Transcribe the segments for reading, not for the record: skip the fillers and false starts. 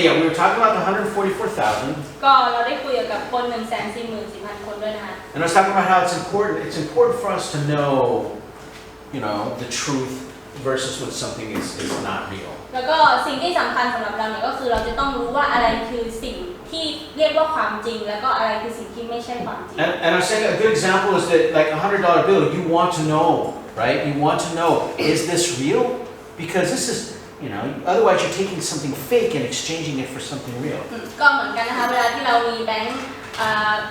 yeah, we were talking about the 144,000. ก็เราได้คุยกับคน 144,000 คนด้วยนะคะ And I was talking about how it's important for us to know, the truth versus when something is not real. แล้วก็สิ่งที่สำคัญสำหรับเราเนี่ยก็คือเราจะต้องรู้ว่าอะไรคือสิ่งที่เรียกว่าความจริงแล้วก็อะไรคือสิ่งที่ไม่ใช่ความจริง And I'm saying a good example is that like $100 bill, you want to know, right? You want to know, is this real? Because this is, otherwise you're taking something fake and exchanging it for something real. ก็เหมือนกันนะคะเวลาที่เรามีแบงค์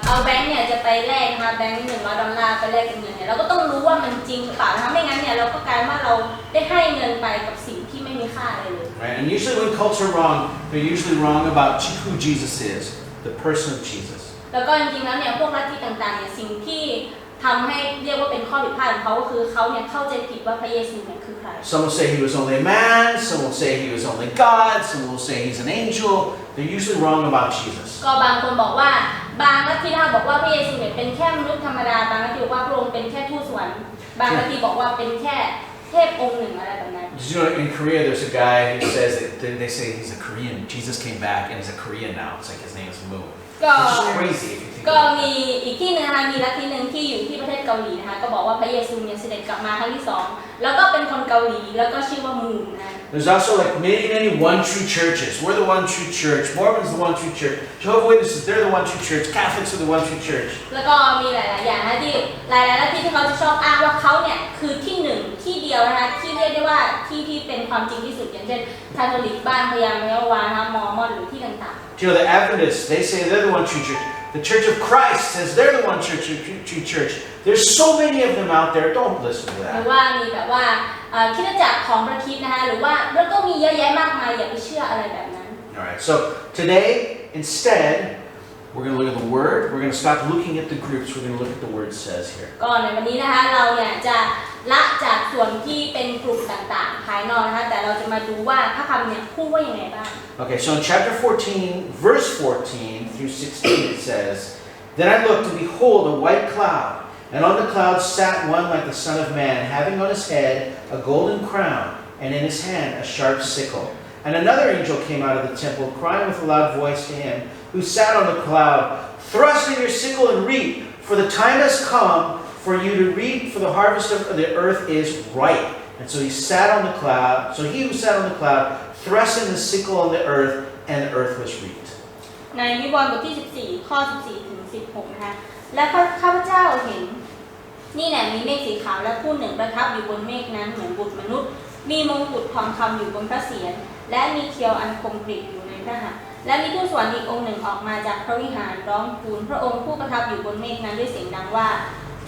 เอาแบงค์เนี่ยจะไปแลกนะคะแบงค์$100ไปแลกเป็นเงินเนี่ยเราก็ต้องรู้ว่ามันจริงหรือเปล่านะคะไม่งั้นเนี่ยเราก็กลายว่าเราได้ให้เงินไปกับสิ่งที่ไม่มีค่าอะไรเลย Right? And usually when cults are wrong, they're usually wrong about who Jesus is, the person of Jesus. แล้วก็จริงๆแล้วเนี่ยพวกลัทธิต่างๆเนี่ยสิ่งที่ทำให้เรียกว่าเป็นข้อผิดพลาดของเขาก็คือเขาเนี่ยเข้าใจผิดว่าพระเยซูเนี่ยคือใคร Some will say he was only a man, some will say he was only God, some will say he's an angel. They're usually wrong about Jesus. ก็บางคนบอกว่าบางลัทธิบอกว่าพระเยซูเนี่ยเป็นแค่มนุษย์ธรรมดาบางลัทธิบอกว่าพระองค์เป็นแค่ทูตสวรรค์บางลัทธิบอกว่าเป็นแค่เทพองค์หนึ่งอะไรแบบนั้น In Korea, there's a guy who says that they say he's a Korean. Jesus came back and he's a Korean now. It's like his name is Moon. Which is crazy if you think ก็ about it. มีอีกที่นึงนะคะมีลัทธินึงที่อยู่ที่ประเทศเกาหลีนะคะก็บอกว่าพระเยซูเนี่ยเสด็จกลับมาครั้งที่2แล้วก็เป็นคนเกาหลีแล้วก็ชื่อว่ามูนนะ There's also like many one true churches. We're the one true church. Mormons the one true church. Jehovah's Witnesses, they're the one true church. Catholics are the one true church. แล้วก็มีหลายๆอย่างนะที่หลายๆลัทธิที่เขาจะชอบอ้างว่าเขาเนี่ยคือที่หนึ่งที่เดียวนะคะที่เรียกได้ว่าที่เป็นความจริงที่สุดอย่างเช่นคาทอลิกบ้านพญาเมวานะคะมอร์มอนหรือที่ต่างๆ The Adventists, they say they're the one true church. The Church of Christ says they're the one true church. There's so many of them out there. Don't listen to หรือ that. ว่ามีแบบว่าคริสตจักรของพระคริสต์นะคะหรือว่าแล้วก็มีเยอะแยะมากมายอย่าไปเชื่ออะไรแบบนั้น All right. So today, instead, we're going to look at the Word. We're going to stop looking at the groups. We're going to look at the Word says here. ก็ในวันนี้นะคะเราเนี่ยจะละจากส่วนที่เป็นกลุ่มต่างๆภายนอกนะคะแต่เราจะมาดูว่าพระคำเนี่ยพูดว่ายังไงบ้าง Okay. So in chapter 14, verse 14 through 16, it says, Then I looked, and behold, a white cloud. And on the cloud sat one like the Son of Man, having on his head a golden crown, and in his hand a sharp sickle. And another angel came out of the temple, crying with a loud voice to him who sat on the cloud, Thrust in your sickle and reap, for the time has come for you to reap, for the harvest of the earth is ripe. And so he sat on the cloud. So he who sat on the cloud thrust in the sickle on the earth, and the earth was reaped. ในวิวรณ์บทที่14ข้อ14ถึง16นะคะและข้าพเจ้าเห็นนี่แหละมีเมฆสีขาวและผู้หนึ่งประทับอยู่บนเมฆนั้นเหมือนบุตรมนุษย์มีมงกุฎทองคำอยู่บนพระเศียรและมีเคียวอันคมกริบอยู่ในพระหัตถ์และมีทูตสวรรค์อีกองค์หนึ่งออกมาจากพระวิหารร้องทูลพระองค์ผู้ประทับอยู่บนเมฆนั้นด้วยเสียงดังว่า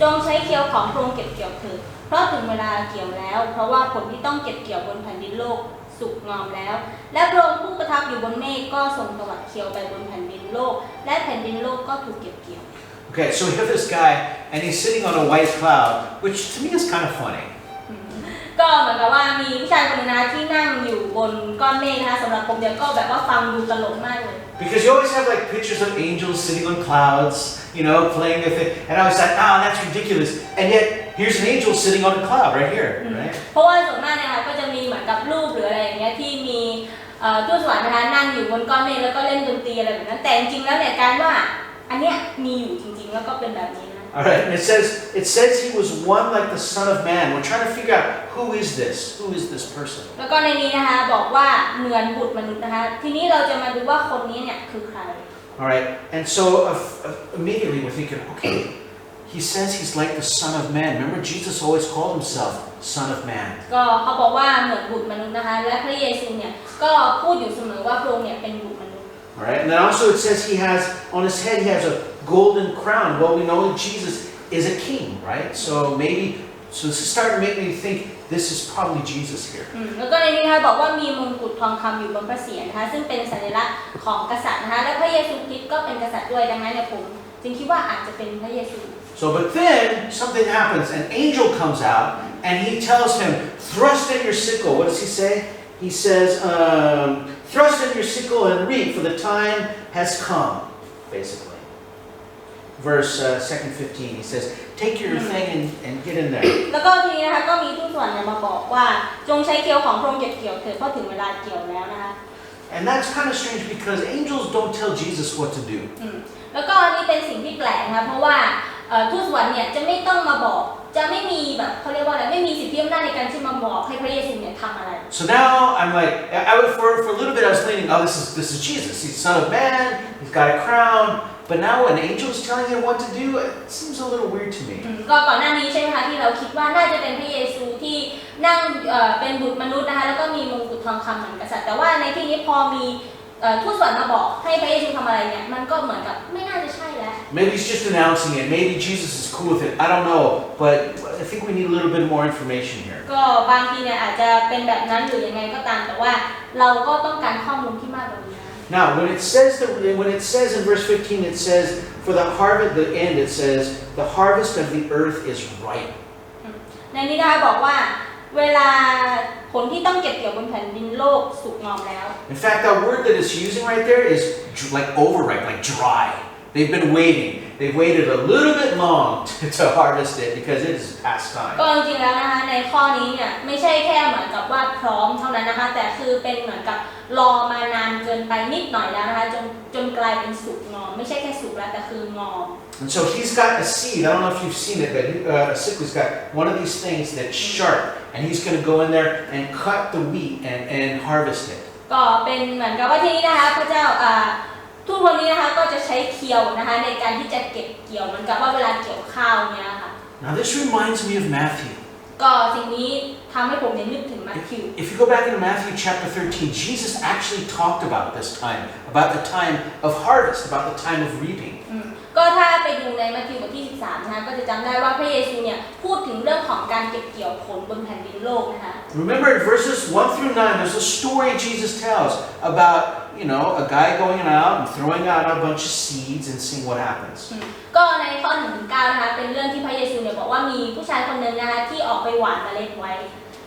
จงใช้เคียวของพระองค์เก็บเกี่ยวเถิดเพราะถึงเวลาเกี่ยวแล้วเพราะว่าผลที่ต้องเก็บเกี่ยวบนแผ่นดินโลกสุกงอมแล้วและพระองค์ผู้ประทับอยู่บนเมฆก็ทรงตวัดเคียวไปบนแผ่นดินโลกและแผ่นดินโลกก็ถูกเก็บเกี่ยว Okay, so we have this guy, and he's sitting on a white cloud, which to me is kind of funny. ก็เหมือนกับว่ามีผู้ชายคนนึงนะที่นั่งอยู่บนก้อนเมฆนะคะสำหรับผมเดียวก็แบบว่าฟังดูตลกมากเลย Because you always have like pictures of angels sitting on clouds, playing their thing, and I was like, that's ridiculous. And yet, here's an angel sitting on a cloud right here, right? เพราะว่าส่วนมากเนี่ยค่ะก็จะมีเหมือนกับรูปหรืออะไรอย่างเงี้ยที่มีทูตสวรรค์นะคะนั่งอยู่บนก้อนเมฆแล้วก็เล่นดนตรีอะไรแบบนั้นแต่จริงๆแล้วเนี่ยการว่าอันเนี้ยมีอยู่จริงๆแล้วก็เป็นแบบนี้นะ Alright, and it says he was one like the Son of Man. We're trying to figure out who is this person. แล้วก็ในนี้นะคะบอกว่าเหมือนบุตรมนุษย์นะคะทีนี้เราจะมาดูว่าคนนี้เนี่ยคือใคร Alright, and so immediately we're thinking, okay, he says he's like the Son of Man. Remember, Jesus always called himself Son of Man. ก็เขาบอกว่าเหมือนบุตรมนุษย์นะคะและพระเยซูเนี่ยก็พูดอยู่เสมอว่าพระองค์เนี่ยเป็นบุตรมนุษย์ Alright, and then also it says he has on his head he has a golden crown. Well, we know that Jesus is a king, right? So this is starting to make me think this is probably Jesus here. แล้วก็ในนี้นะคะบอกว่ามีมงกุฎทองคำอยู่บนพระเศียรนะคะซึ่งเป็นสัญลักษณ์ของกษัตริย์นะคะและพระเยซูคริสต์ก็เป็นกษัตริย์ด้วยดังนั้นเนี่ยผมจึงคิดว่าอาจจะเป็นพระเยซู So, but then something happens. An angel comes out and he tells him, "Thrust in your sickle." What does he say? He says, "Thrust in your sickle and reap, for the time has come." Basically, verse 2:15. He says, "Take your thing and get in there." แล้วก็ทีนี้นะคะก็มีทูตสวรรค์มาบอกว่าจงใช้เคียวของพระองค์เก็บเกี่ยวเถิดเพราะถึงเวลาเกี่ยวแล้วนะคะ And that's kind of strange because angels don't tell Jesus what to do. แล้วก็อันนี้เป็นสิ่งที่แปลกนะเพราะว่าทูตสวรรค์เนี่ยจะไม่ต้องมาบอกจะไม่มีแบบเขาเรียกว่าอะไรไม่มีสิทธิอำนาจในการที่มาบอกให้พระเยซูเนี่ยทำอะไร So now I'm like, for a little bit I was thinking, oh, this is Jesus. He's Son of Man. He's got a crown. But now an angel is telling him what to do. It seems a little weird to me. ก็ก่อนหน้านี้ใช่ไหมคะที่เราคิดว่าน่าจะเป็นพระเยซูที่นั่งเป็นบุตรมนุษย์นะคะแล้วก็มีมงกุฎทองคำเหมือนกษัตริย์แต่ว่าในที่นี้พอมีทูตสวรรค์มาบอกให้พระเยซูทำอะไรเนี่ยมันก็เหมือนกับไม่น่าจะใช่แล้ว Maybe he's just announcing it. Maybe Jesus is cool with it. I don't know. But I think we need a little bit more information here. ก็บางทีเนี่ยอาจจะเป็นแบบนั้นหรือยังไงก็ตามแต่ว่าเราก็ต้องการข้อมูลที่มากกว่านี้ Now, when it says in verse 15, it says for the harvest, the end, it says the harvest of the earth is ripe. ในนี้นะคะบอกว่าเวลาผลที่ต้องเก็บเกี่ยวบนแผ่นดินโลกสุกงอมแล้ว In fact, that word that it's using right there is like overripe, like dry. They've been waiting. They've waited a little bit long to harvest it because it is past time. ก็จริงๆแล้วนะคะในข้อนี้เนี่ยไม่ใช่แค่เหมือนกับว่าพร้อมเท่านั้นนะคะแต่คือเป็นเหมือนกับรอมานานเกินไปนิดหน่อยแล้วนะคะจนกลายเป็นสุกงอมไม่ใช่แค่สุกแล้วแต่คืองอม And so he's got a seed. I don't know if you've seen it, but a sickle's got one of these things that's sharp, and he's going to go in there and cut the wheat and harvest it. ก็เป็นเหมือนกับว่าที่นี่นะคะพระเจ้าทุกวันนี้นะคะก็จะใช้เคียวนะคะในการที่จะเก็บเกี่ยวเหมือนกับว่าเวลาเกี่ยวข้าวเนี่ยค่ะ Now this reminds me of Matthew. ก็สิ่งนี้ทำให้ผมนึกถึงมัทธิว If you go back into Matthew chapter 13, Jesus actually talked about this time, about the time of harvest, about the time of reaping. ก็ถ้าไปดูในมัทธิวบทที่13นะคะก็จะจำได้ว่าพระเยซูเนี่ยพูดถึงเรื่องของการเก็บเกี่ยวผลบนแผ่นดินโลกนะคะ Remember in verses 1 through 9, there's a story Jesus tells about, a guy going out and throwing out a bunch of seeds and seeing what happens. ก็ในข้อ1 ถึง 9นะคะเป็นเรื่องที่พระเยซูเนี่ยบอกว่ามีผู้ชายคนหนึ่งนะคะที่ออกไปหว่านเมล็ดไว้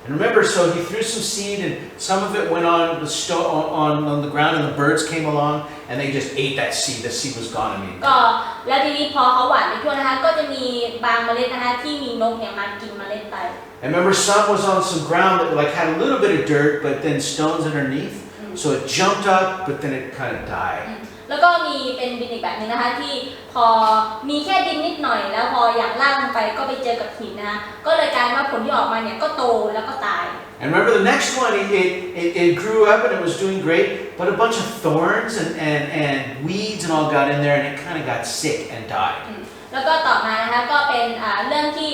And remember, so he threw some seed, and some of it went on the ground, and the birds came along, and they just ate that seed. The seed was gone. ก็แล้วทีนี้พอเขาหว่านไปทั่วนะคะก็จะมีบางเมล็ดนะคะที่มีนกเนี่ยมากินเมล็ดไป And remember, some was on some ground that had a little bit of dirt, but then stones underneath. So it jumped up, but then it kind of died. แล้วก็มีเป็นดินอีกแบบนึงนะคะที่พอมีแค่ดินนิดหน่อยแล้วพออย่างล่างลงไปก็ไปเจอกับหินนะคะก็เลยกลายว่าผลที่ออกมาเนี่ยก็โตแล้วก็ตาย And remember the next one, it grew up and it was doing great, but a bunch of thorns and weeds and all got in there, and it kind of got sick and died. แล้วก็ต่อมานะคะก็เป็นเรื่องที่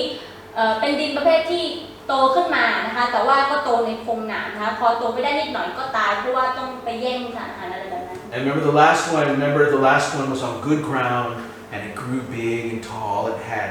เป็นดินประเภทที่โตขึ้นมานะคะแต่ว่าก็โตในพงหนามนะคะพอโตไปได้นิดหน่อยก็ตายเพราะว่าต้องไปแย่งสารอาหารอะไรแบบนั้น And remember the last one was on good ground, and it grew big and tall. It had,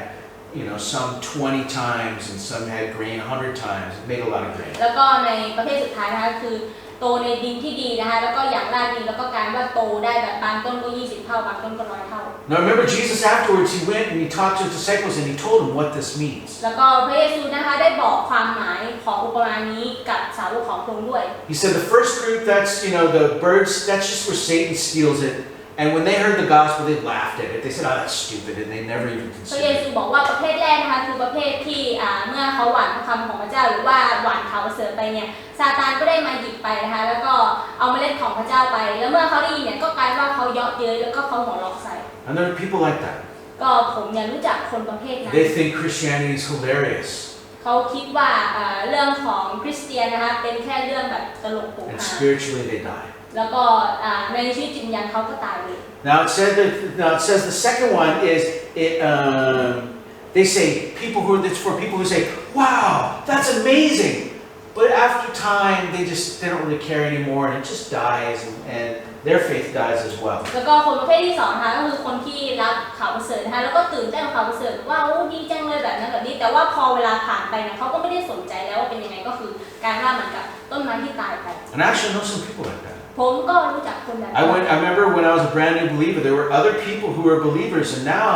some 20 times, and some had grain 100 times. It made a lot of grain. แล้วก็ในประเภทสุดท้ายนะคะคือโตในดินที่ดีนะคะแล้วก็อย่างรากดีแล้วก็กลายว่าโตได้แบบบางต้นก็20 เท่าบางต้นก็100 เท่า Now remember Jesus afterwards, he went and he talked to his disciples and he told them what this means. แล้วก็พระเยซูนะคะได้บอกความหมายของอุปมานี้กับสาวกของพระองค์ด้วย He said the first group, that's, the birds, that's just where Satan steals it. And when they heard the gospel, they laughed at it. They said, oh, that's stupid, and they never even พระเย considered ซู it. บอกว่าประเภทแรกนะคะคือประเภทที่เมื่อเขาหว่านคำของพระเจ้าหรือว่าหว่านข่าวประเสริฐไปเนี่ยซาตานก็ได้มาหยิบไปนะคะแล้วก็เอาเมล็ดของพระเจ้าไปแล้วเมื่อเขาได้ยินเนี่ยก็กลายว่าเขาเยาะเย้ยแล้วก็เขาหัวเราะใส่ And there are people like that. ก็ผมเนี่ยรู้จักคนประเภทนั้น They think Christianity is hilarious. เขาคิดว่าเรื่องของคริสเตียนนะคะเป็นแค่เรื่องแบบตลกโปก And ฮา spiritually they die. แล้วก็ในชีวิตจิตวิญญาณเขาก็ตายเลย Now it says the second one is they say it's for people who say, wow, that's amazing. But after time they don't really care anymore, and it just dies, and their faith dies as well. แล้วก็คนประเภทที่2นะคะก็คือคนที่รับข่าวประเสริฐนะคะแล้วก็ตื่นเต้นกับข่าวประเสริฐว่าโอ้ดีจังเลยแบบนั้นแบบนี้แต่ว่าพอเวลาผ่านไปเนี่ยเขาก็ไม่ได้สนใจแล้วว่าเป็นยังไงก็คือการว่าเหมือนกับต้นไม้ที่ตายไป And I actually know some people like that. ผมก็รู้จักคนแบบนั้น I remember when I was a brand new believer, there were other people who were believers, and now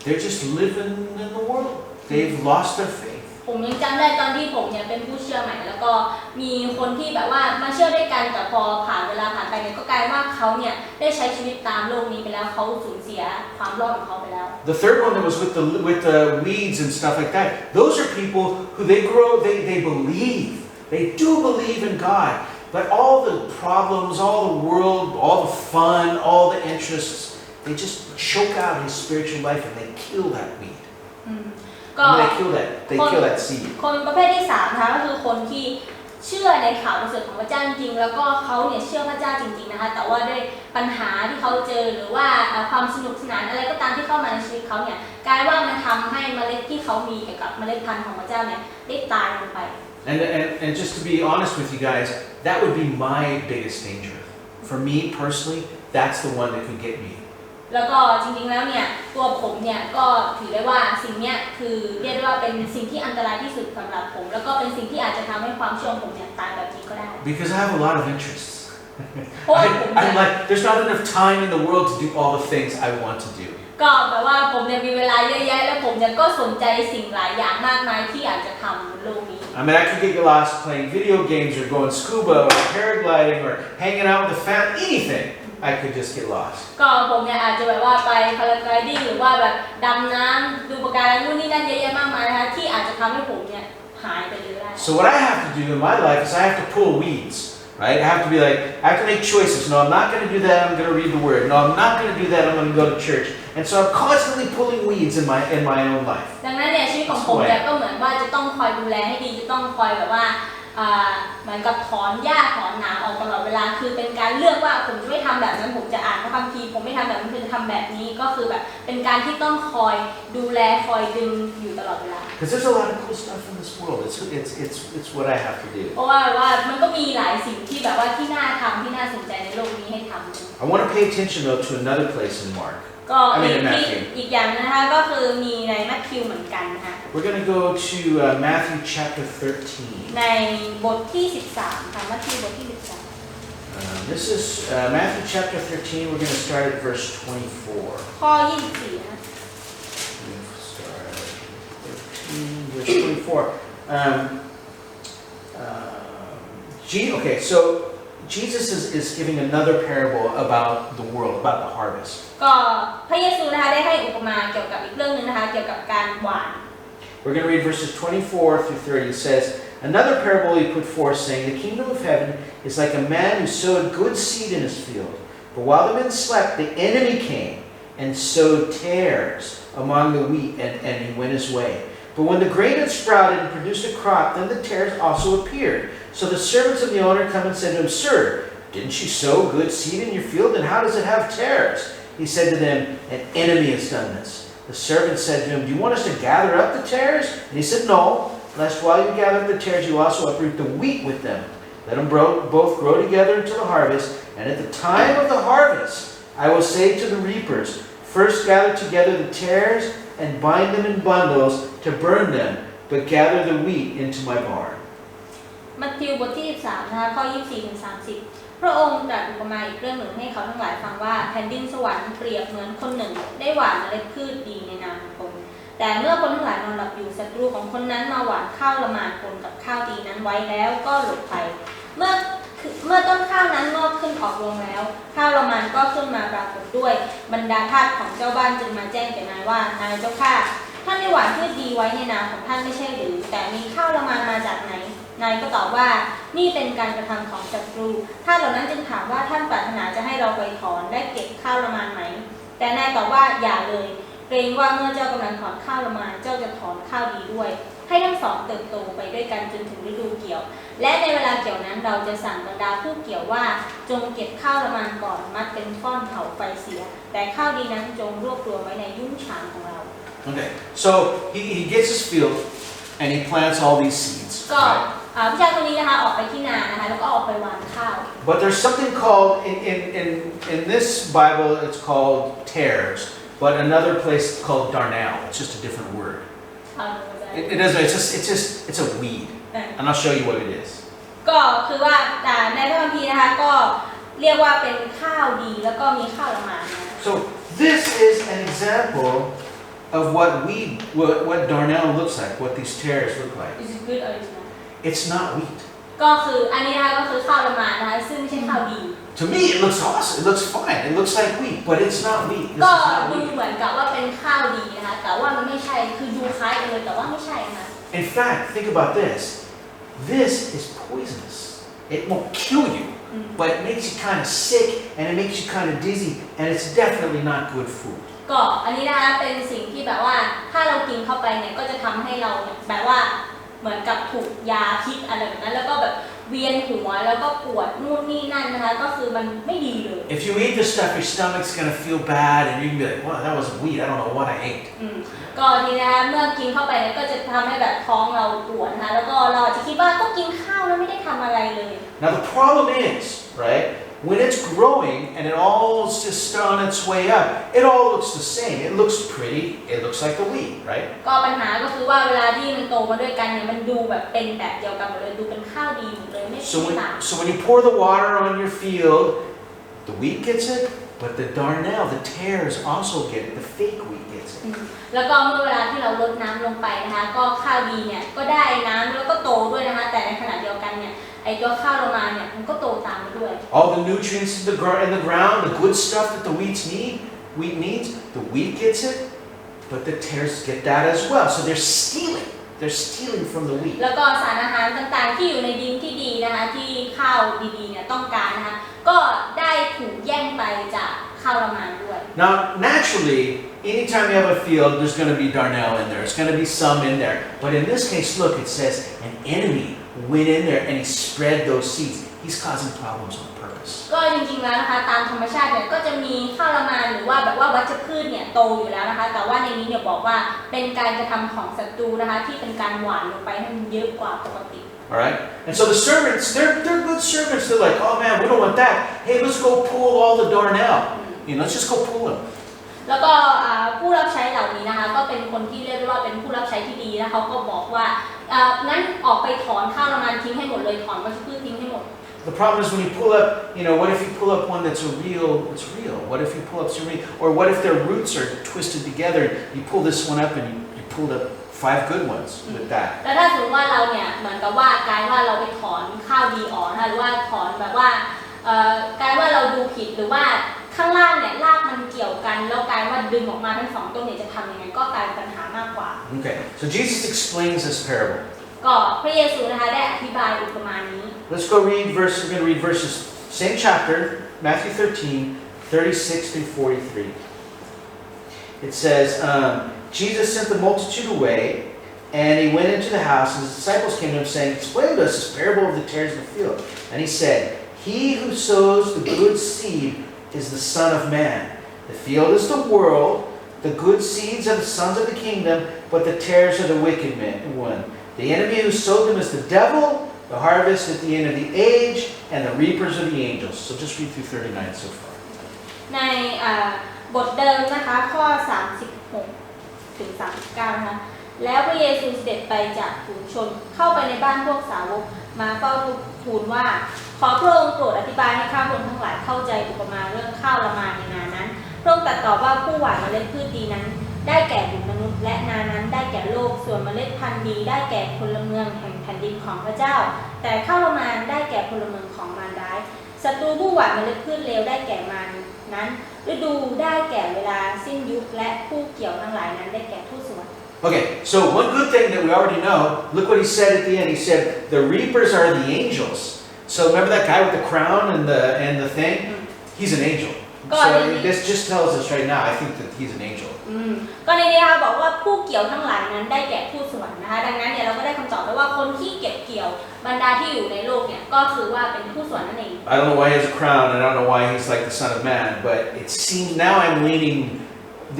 they're just living in the world. They've lost their faith. ผมยังจำได้ตอนที่ผมเนี่ยเป็นผู้เชื่อใหม่แล้วก็มีคนที่แบบว่ามาเชื่อด้วยกันแต่พอผ่านเวลาผ่านไปเนี่ยก็กลายว่าเขาเนี่ยได้ใช้ชีวิตตามโลกนี้ไปแล้วเขาสูญเสียความรอดของเขาไปแล้ว The third one that was with the weeds and stuff like that. Those are people who they believe. They do believe in God. but all the problems, all the world, all the fun, all the interests, they just choke out his spiritual life and they kill that weed. ก็ They kill that seed. คนประเภทที่3นะคะก็คือคนที่เชื่อในข่าวประเสริฐของพระเจ้าจริงๆแล้วก็เขาเนี่ยเชื่อพระเจ้าจริงๆนะคะแต่ว่าด้วยปัญหาที่เขาเจอหรือว่าความสนุกสนานอะไรก็ตามที่เข้ามาในชีวิตเขาเนี่ยกลายว่ามันทำให้เมล็ดที่เขามีเกี่ยวกับเมล็ดพันธุ์ของพระเจ้าเนี่ยได้ตายลงไป And just to be honest with you guys, that would be my biggest danger. For me personally, that's the one that could get me. แล้วก็จริงๆแล้วเนี่ยตัวผมเนี่ยก็ถือได้ว่าสิ่งเนี้ยคือเรียกได้ว่าเป็นสิ่งที่อันตรายที่สุดสำหรับผมแล้วก็เป็นสิ่งที่อาจจะทำให้ความเชื่อของผมเนี่ยตายแบบนี้ก็ได้ Because I have a lot of interests. I'm like, there's not enough time in the world to do all the things I want to do. ก็แบบว่าผมเนี่ยมีเวลาเยอะแยะแล้วผมเนี่ยก็สนใจสิ่งหลายอย่างมากมายที่อยากจะทำบนโลกนี้ I mean, I could get lost playing video games or going scuba or paragliding or hanging out with the family, anything. I could just get lost. ก็ผมเนี่ยอาจจะแบบว่าไปพาราไกลดิ้งหรือว่าแบบดำน้ำดูปะการังนู่นนี่นั่นเยอะแยะมากมายนะคะที่อาจจะทำให้ผมเนี่ยหายไปเลยได้ So what I have to do in my life is I have to pull weeds, right? I have to be like, I have to make choices. No, I'm not going to do that. I'm going to read the Word. No, I'm not going to do that. I'm going to go to church. And so I'm constantly pulling weeds in my own life. ดังนั้นเนี่ยชีวิตของผมเนี่ยก็เหมือนว่าจะต้องคอยดูแลให้ดีจะต้องคอยแบบว่าเหมือนกับถอนหญ้าถอนหนามออกตลอดเวลาคือเป็นการเลือกว่าผมจะไม่ทำแบบนั้นผมจะอ่านพระคัมภีร์ผมไม่ทำแบบนั้นผมจะทำแบบนี้ก็คือแบบเป็นการที่ต้องคอยดูแลคอยดึงอยู่ตลอดเวลา Because there's a lot of cool stuff in this world. It's what I have to do. เพราะว่ามันก็มีหลายสิ่งที่แบบว่าที่น่าทำที่น่าสนใจในโลกนี้ให้ทำ I want to pay attention though to another place in Mark. ก็อีกอย่างนะคะก็คือมีในมัทธิวเหมือนกันนะคะ We're going to go to Matthew chapter 13. ในบทที่13ค่ะมัทธิวบทที่13 This is Matthew chapter 13. We're going to start at verse 24. ข้อ24นะ Start at 13, verse 24. Okay, so Jesus is giving another parable about the world, about the harvest. ก็พระเยซูนะคะได้ให้อุปมาเกี่ยวกับอีกเรื่องนึงนะคะเกี่ยวกับการหว่าน We're going to read verses 24 through 30. It says, Another parable he put forth, saying, The kingdom of heaven is like a man who sowed good seed in his field. But while the men slept, the enemy came and sowed tares among the wheat, and he went his way. But when the grain had sprouted and produced a crop, then the tares also appeared. So the servants of the owner come and said to him, Sir, didn't you sow good seed in your field? And how does it have tares? He said to them, An enemy has done this. The servant said to him, Do you want us to gather up the tares? And he said, No, lest while you gather up the tares, you also uproot the wheat with them. Let them both grow together until the harvest. And at the time of the harvest, I will say to the reapers, First gather together the tares and bind them in bundles to burn them, but gather the wheat into my barn. มัทธิวบทที่13นะคะข้อ24ถึง30พระองค์ตรัสอุปมาอีกเรื่องหนึ่งให้เขาทั้งหลายฟังว่าแผ่นดินสวรรค์เปรียบเหมือนคนหนึ่งได้หว่านเมล็ดพืชดีในนาของตนแต่เมื่อคนทั้งหลายนอนหลับอยู่ศัตรูของคนนั้นมาหว่านข้าวละหมาดปนกับข้าวดีนั้นไว้แล้วก็หลบไปเมื่อต้นข้าวนั้นงอกขึ้นออกรวงแล้วข้าวละหมาดก็ขึ้นมาปรากฏด้วยบรรดาทาสของเจ้าบ้านจึงมาแจ้งแก่นายว่านายเจ้าข้าท่านได้หว่านพืชดีไว้ในนาของท่านไม่ใช่หรือแต่มีข้าวละหมาดมาจากไหนนายก็ตอบว่านี่เป็นการกระทำของศัตรูท่านเหล่านั้นจึงถามว่าท่านปรารถนาจะให้เราไปถอนและเก็บข้าวละหมาดไหมแต่นายตอบว่าอย่าเลยเกรงว่าเมื่อเจ้ากำลังถอนข้าวละหมาดเจ้าจะถอนข้าวดีด้วยให้ทั้งสองเติบโตไปด้วยกันจนถึงฤดูเกี่ยวและในเวลาเกี่ยวนั้นเราจะสั่งบรรดาผู้เกี่ยวว่าจงเก็บข้าวละหมาดก่อนมัดเป็นท่อนเผาไฟเสียแต่ข้าวดีนั้นจงรวบรวมไว้ในยุ้งฉางของเรา Okay, so he gets his field and he plants all these seeds. ก็ผู้ชายคนนี้นะคะออกไปที่นานะคะแล้วก็ออกไปหว่านข้าว But there's something called in this Bible it's called tares, but another place it's called darnel. It's just a different word. It doesn't. It's a weed, and I'll show you what it is. ก็คือว่าในพระคัมภีร์นะคะก็เรียกว่าเป็นข้าวดีแล้วก็มีข้าวละหมาดนะ So this is an example of what darnel looks like, what these tares look like. Is it good or is it not? It's not wheat. ก็คืออันนี้นะคะก็คือข้าวละหมาดนะคะซึ่งไม่ใช่ข้าวดี To me, it looks awesome. It looks fine. It looks like wheat, but it's not wheat. ก็ดูเหมือนกับว่าเป็นข้าวดีนะคะแต่ว่ามันไม่ใช่คือดูคล้ายกันเลยแต่ว่าไม่ใช่นะคะ In fact, think about this. This is poisonous. It won't kill you, but it makes you kind of sick and it makes you kind of dizzy, and it's definitely not good food. ก็อันนี้นะคะเป็นสิ่งที่แบบว่าถ้าเรากินเข้าไปเนี่ยก็จะทำให้เราแบบว่าเหมือนกับถูกยาพิษอะไรแบบนั้นแล้วก็แบบเวียนหัวแล้วก็ปวดนู่นนี่นั่นนะคะก็คือมันไม่ดีเลย If you eat this stuff, your stomach's gonna feel bad, and you can be like, "Wow, that wasn't wheat. I don't know what I ate." ก็ทีนะคะเมื่อกินเข้าไปเนี่ยก็จะทำให้แบบท้องเราปวดนะคะแล้วก็เราจะคิดว่าก็กินข้าวแล้วไม่ได้ทำอะไรเลย Now the problem is, right? When it's growing and it all just on its way up, it all looks the same. It looks pretty. It looks like the wheat, right? ก็ปัญหาก็คือว่าเวลาที่มันโตมาด้วยกันเนี่ยมันดูแบบเป็นแบบเดียวกันหมดเลยดูเป็นข้าวดีหมดเลยไม่ต่าง So when you pour the water on your field, the wheat gets it, but the darnel, the tares also get it. The fake wheat gets it. แล้วก็เมื่อเวลาที่เราลดน้ำลงไปนะคะก็ข้าวดีเนี่ยก็ได้น้ำแล้วก็โตด้วยนะคะแต่ในขณะเดียวกันเนี่ยไอ้ตัวข้าวเรามาเนี่ยมันก็โตตามมาด้วย All the nutrients in the ground, the good stuff that the wheat needs, the wheat gets it, but the tares get that as well. So they're stealing. They're stealing from the wheat. แล้วก็สารอาหารต่างๆที่อยู่ในดินที่ดีนะคะที่ข้าวดีๆเนี่ยต้องการนะคะก็ได้ถูกแย่งไปจากข้าวเรามาด้วย Now, naturally, anytime you have a field, there's going to be darnel in there. There's going to be some in there. But in this case, look, it says an enemy went in there and he spread those seeds. He's causing problems on purpose. ก็จริงๆแล้วนะคะตามธรรมชาติเนี่ยก็จะมีข้าวละมานหรือว่าแบบว่าวัชพืชเนี่ยโตอยู่แล้วนะคะแต่ว่าในนี้เนี่ยบอกว่าเป็นการกระทำของศัตรูนะคะที่เป็นการหว่านลงไปให้มันเยอะกว่าปกติ All right? And so the servants, they're good servants. They're like, oh man, we don't want that. Hey, let's go pull all the darnel. Let's just go pull them. แล้วก็ผู้รับใช้เหล่านี้นะคะก็เป็นคนที่เรียกว่าเป็นผู้รับใช้ที่ดีนะเขาก็บอกว่างั้นออกไปถอนข้าวละมานทิ้งให้หมดเลยถอนวัชพืชทิ้งให้หมด The problem is when you pull up, what if you pull up one that's it's real? What if you pull up some real? Or what if their roots are twisted together? You pull this one up and you pulled up 5 good ones with that. แล้วถ้าสมมติว่าเราเนี่ยเหมือนกับว่ากลายว่าเราไปถอนข้าวดีออกนะหรือว่าถอนแบบว่ากลายว่าเราดูผิดหรือว่าข้างล่างเนี่ยรากมันเกี่ยวกันแล้วกลายว่าดึงออกมาทั้งสองต้นเนี่ยจะทำยังไงก็กลายเป็นปัญหามากกว่า Okay, so Jesus explains this parable. ก็พระเยซูนะคะได้อธิบายอุปมานี้ Let's go read verses. We're going to read verses, same chapter, Matthew 13, 36 through 43. It says, Jesus sent the multitude away, and he went into the house, and his disciples came to him saying, explain to us this parable of the tares in the field. And he said, he who sows the good seed is the Son of Man. The field is the world. The good seeds are the sons of the kingdom, but the tares are the wicked one. The enemy who sowed them is the devil. The harvest at the end of the age, and the reapers are the angels. So just read through 39 so far. ในบทเดิมนะคะข้อ36ถึง39นะคะแล้วพระเยซูเสด็จไปจากฝูงชนเข้าไปในบ้านพวกสาวกมาเฝ้าทูลว่าขอพระองค์โปรดอธิบายให้ข้าพเจ้าทั้งหลายเข้าใจอุปมาเรื่องข้าวละมานในนานั้นพระองค์ตรัสตอบว่าผู้หว่านเมล็ดพืชดีนั้นได้แก่บุตรมนุษย์และนานั้นได้แก่โลกส่วนเมล็ดพันธุ์ดีได้แก่พลเมืองแห่งแผ่นดินของพระเจ้าแต่ข้าวละมานได้แก่พลเมืองของมารร้ายศัตรูผู้หว่านเมล็ดพืชเลวได้แก่มารนั้นฤดูได้แก่เวลาสิ้นยุคและผู้เกี่ยวทั้งหลายนั้นได้แก่ทูตสวรรค์ Okay, so one good thing that we already know, look what he said at the end. He said, the reapers are the angels. So remember that guy with the crown and the thing? He's an angel. So this just tells us right now, I think that he's an angel. ก็ในนี้นะคะบอกว่าผู้เกี่ยวทั้งหลายนั้นได้แก่ทูตสวรรค์นะคะดังนั้นเนี่ยเราก็ได้คำตอบแล้วว่าคนที่เก็บเกี่ยวบรรดาที่อยู่ในโลกเนี่ยก็คือว่าเป็นทูตสวรรค์นั่นเอง I don't know why he has a crown and I don't know why he's like the Son of Man, but it seems now I'm leaning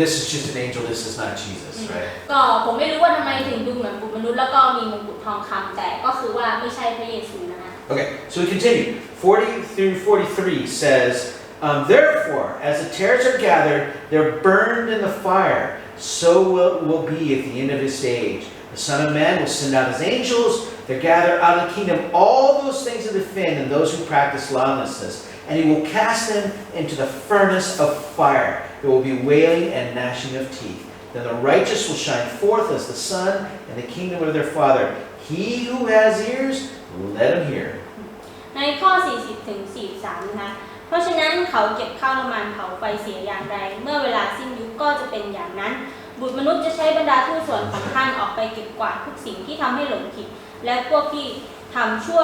this is just an angel, this is not Jesus, right? ก็ผมไม่รู้ว่าทำไมถึงดูเหมือนบุตรมนุษย์แล้วก็มีมงกุฎทองคำแต่ก็คือว่าไม่ใช่พระเยซูนะคะ Okay, so we continue. 40 through 43 says, therefore, as the tares are gathered, they're burned in the fire. So will be at the end of this age. The Son of Man will send out his angels. They gather out of the kingdom all those things that offend and those who practice lawlessness. And he will cast them into the furnace of fire. There will be wailing and gnashing of teeth. Then the righteous will shine forth as the sun in the kingdom of their Father. He who has ears, let him hear. ในข้อ 40 ถึง 43 นะคะเพราะฉะนั้นเขาเก็บข้าวละมานเผาไฟเสียอย่างไรเมื่อเวลาสิ้นยุคก็จะเป็นอย่างนั้นบุตรมนุษย์จะใช้บรรดาทูตสวรรค์ของท่านออกไปเก็บกวาดทุกสิ่งที่ทำให้หลงผิดและพวกที่ทำชั่ว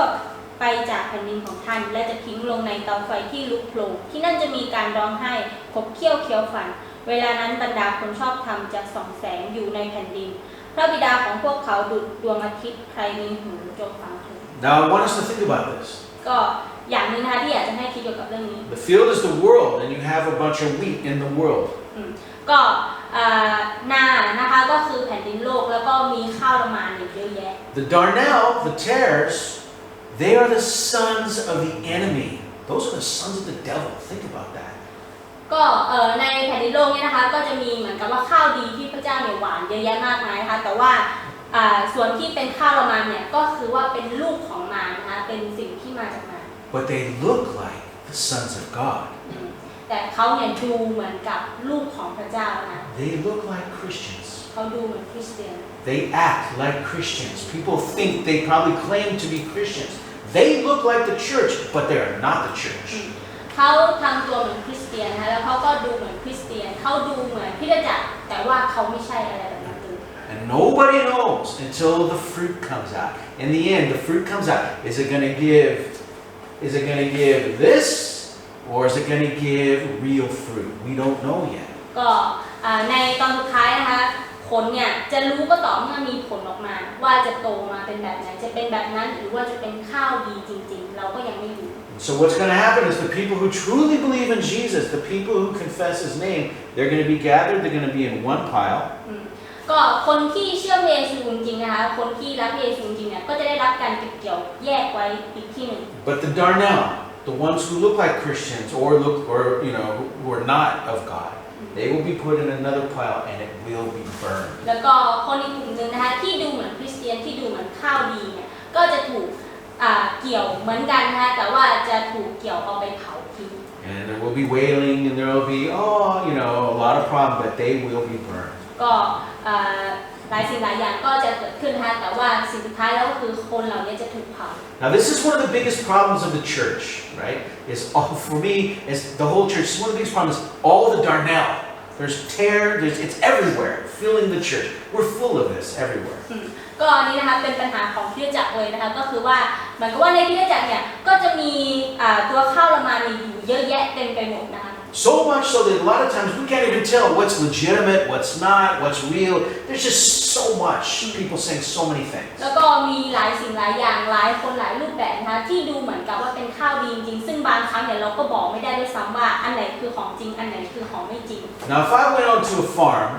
ไป ไปจากแผ่นดินของท่านและจะทิ้งลงในเตาไฟที่ลุกโผล่ที่นั่นจะมีการร้องไห้ขบเคี้ยวเคี้ยวฟันเวลานั้นบรรดาคนชอบธรรมจะส่องแสงอยู่ในแผ่นดินพระบิดาของพวกเขาดุจดวงอาทิตย์ใครมีหูจงฟังเถิด Now I want us to think about this. ก็อย่างนึงนะคะที่อยากจะให้คิดเกี่ยวกับเรื่องนี้ The field is the world, and you have a bunch of wheat in the world. ก็นานะคะก็คือแผ่นดินโลกแล้วก็มีข้าวละมานอยู่เยอะแยะ The darnel, the tares, they are the sons of the enemy. Those are the sons of the devil. Think about that. ก็ในแผ่นดินโลกเนี่ยนะคะก็จะมีเหมือนกับว่าข้าวดีที่พระเจ้าเนี่ยหวานเยอะแยะมากมายนะคะแต่ว่าส่วนที่เป็นข้าวละมานเนี่ยก็คือว่าเป็นลูกของมารนะคะเป็นสิ่งที่มาจากมาร But they look like the sons of God. แต่เขาเนี่ยดูเหมือนกับลูกของพระเจ้านะ They look like Christians. เขาดูเหมือนคริสเตียน They act like Christians. People think they probably claim to be Christians. They look like the church, but they are not the church. เขาทำตัวเหมือนคริสเตียนนะคะแล้วเขาก็ดูเหมือนคริสเตียนเขาดูเหมือนคริสตจักรแต่ว่าเขาไม่ใช่อะไรแบบนั้นเลย And nobody knows until the fruit comes out. In the end, the fruit comes out. Is it going to give this, or is it going to give real fruit? We don't know yet. ก็ในตอนสุดท้ายนะคะผลเนี่ยจะรู้ก็ต่อเมื่อมีผลออกมาว่าจะโตมาเป็นแบบไหนจะเป็นแบบนั้นหรือว่าจะเป็นข้าวดีจริงๆเราก็ยังไม่รู้ So what's going to happen is the people who truly believe in Jesus, the people who confess His name, they're going to be gathered. They're going to be in one pile. ก็คนที่เชื่อพระเยซูจริงๆนะคะคนที่รักพระเยซูจริงเนี่ยก็จะได้รับการเก็บเกี่ยวแยกไว้อีกที่หนึ่ง But the darnel, the ones who look like Christians or who are not of God, they will be put in another pile and it will be burned. แล้วก็คนอีกกลุ่มหนึ่งนะคะที่ดูเหมือนคริสเตียนที่ดูเหมือนข้าวดีเนี่ยก็จะถูกเกี่ยวเหมือนกันนะคะแต่ว่าจะถูกเกี่ยวเอาไปเผาทิ้ง And there will be wailing and there will be a lot of problems, but they will be burned. ก็หลายสิ่งหลายอย่างก็จะเกิดขึ้นนะคะแต่ว่าสิ่งสุดท้ายแล้วก็คือคนเหล่านี้จะถูกเผา Now this is one of the biggest problems of the church, right? For me, is the whole church. One of the biggest problems is all the darnel. There's it's everywhere, filling the church. We're full of this everywhere. ก็อันนี้นะคะเป็นปัญหาของคริสตจักรเลยนะคะก็คือว่าเหมือนกับว่าในคริสตจักรเนี่ยก็จะมีตัวข้าวละมานอยู่เยอะแยะเต็มไปหมดนะคะ So much so that a lot of times we can't even tell what's legitimate, what's not, what's real. There's just so much. People saying so many things. แล้วก็มีหลายสิ่งหลายอย่างหลายคนหลายรูปแบบนะคะที่ดูเหมือนกับว่าเป็นข้าวดีจริงซึ่งบางครั้งเนี่ยเราก็บอกไม่ได้ด้วยซ้ำว่าอันไหนคือของจริงอันไหนคือของไม่จริง Now if I went onto a farm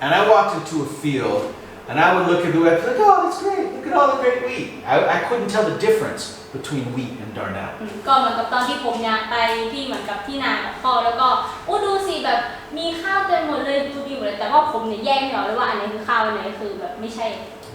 and I walked into a field and I would look at the wheat, I'd be like, oh, that's great. Look at all the great wheat. I couldn't tell the difference between wheat and darnel. ก็เหมือนกับตอนที่ผมเนี่ยไปที่เหมือนกับที่นาของพ่อแล้วก็ดูสิแบบมีข้าวเต็มหมดเลยดูดีหมดเลยแต่ว่าผมเนี่ยแยกไม่ออกเลยว่าอันไหนคือข้าวอันไหนคือแบบไม่ใช่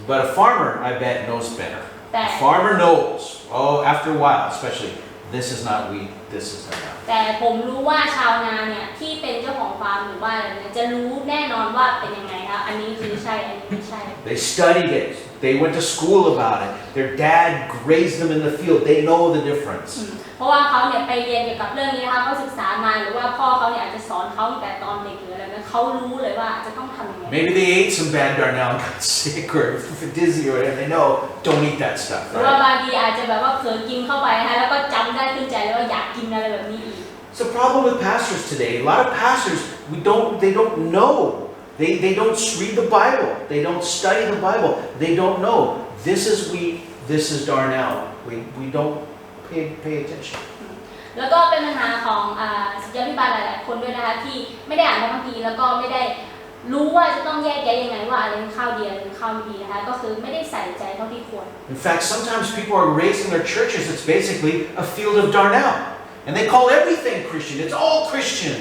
But a farmer, I bet, knows better. A farmer knows. Oh, after a while, especially, this is not wheat, this is darnel. แต่ผมรู้ว่าชาวนาเนี่ยที่เป็นเจ้าของฟาร์มหรือว่าอะไรเนี่ยจะรู้แน่นอนว่าเป็นยังไงคะอันนี้คือใช่อันนี้ไม่ใช่ They studied it. They went to school about it. Their dad grazed them in the field. They know the difference. เพราะว่าเขาเนี่ยไปเรียนเกี่ยวกับเรื่องนี้นะคะเขาศึกษามาหรือว่าพ่อเขาเนี่ยอาจจะสอนเขาตั้งแต่ตอนเด็กหรืออะไรนะเขารู้เลยว่าจะต้องทำยังไง Maybe they ate some bad darnel and got sick or dizzy or whatever. They know, don't eat that stuff. หรือว่าบางทีอาจจะแบบว่าเผลอกินเข้าไปนะคะแล้วก็จำได้ขึ้นใจเลยว่าอยากกินอะไรแบบนี้อีก It's a problem with pastors today. A lot of pastors, they don't know. They don't read the Bible. They don't study the Bible. They don't know. This is wheat, this is darnel. We don't pay attention. แล้วก็เป็นปัญหาของศิษยาภิบาลหลายๆคนด้วยนะคะที่ไม่ได้อ่านพระคัมภีร์แล้วก็ไม่ได้รู้ว่าจะต้องแยกแยะยังไงว่าอะไรเป็นข้าวดีอะไรเป็นข้าวไม่ดีนะคะก็คือไม่ได้ใส่ใจเท่าที่ควร In fact, sometimes people are raising their churches. It's basically a field of darnel. And they call everything Christian. It's all Christian.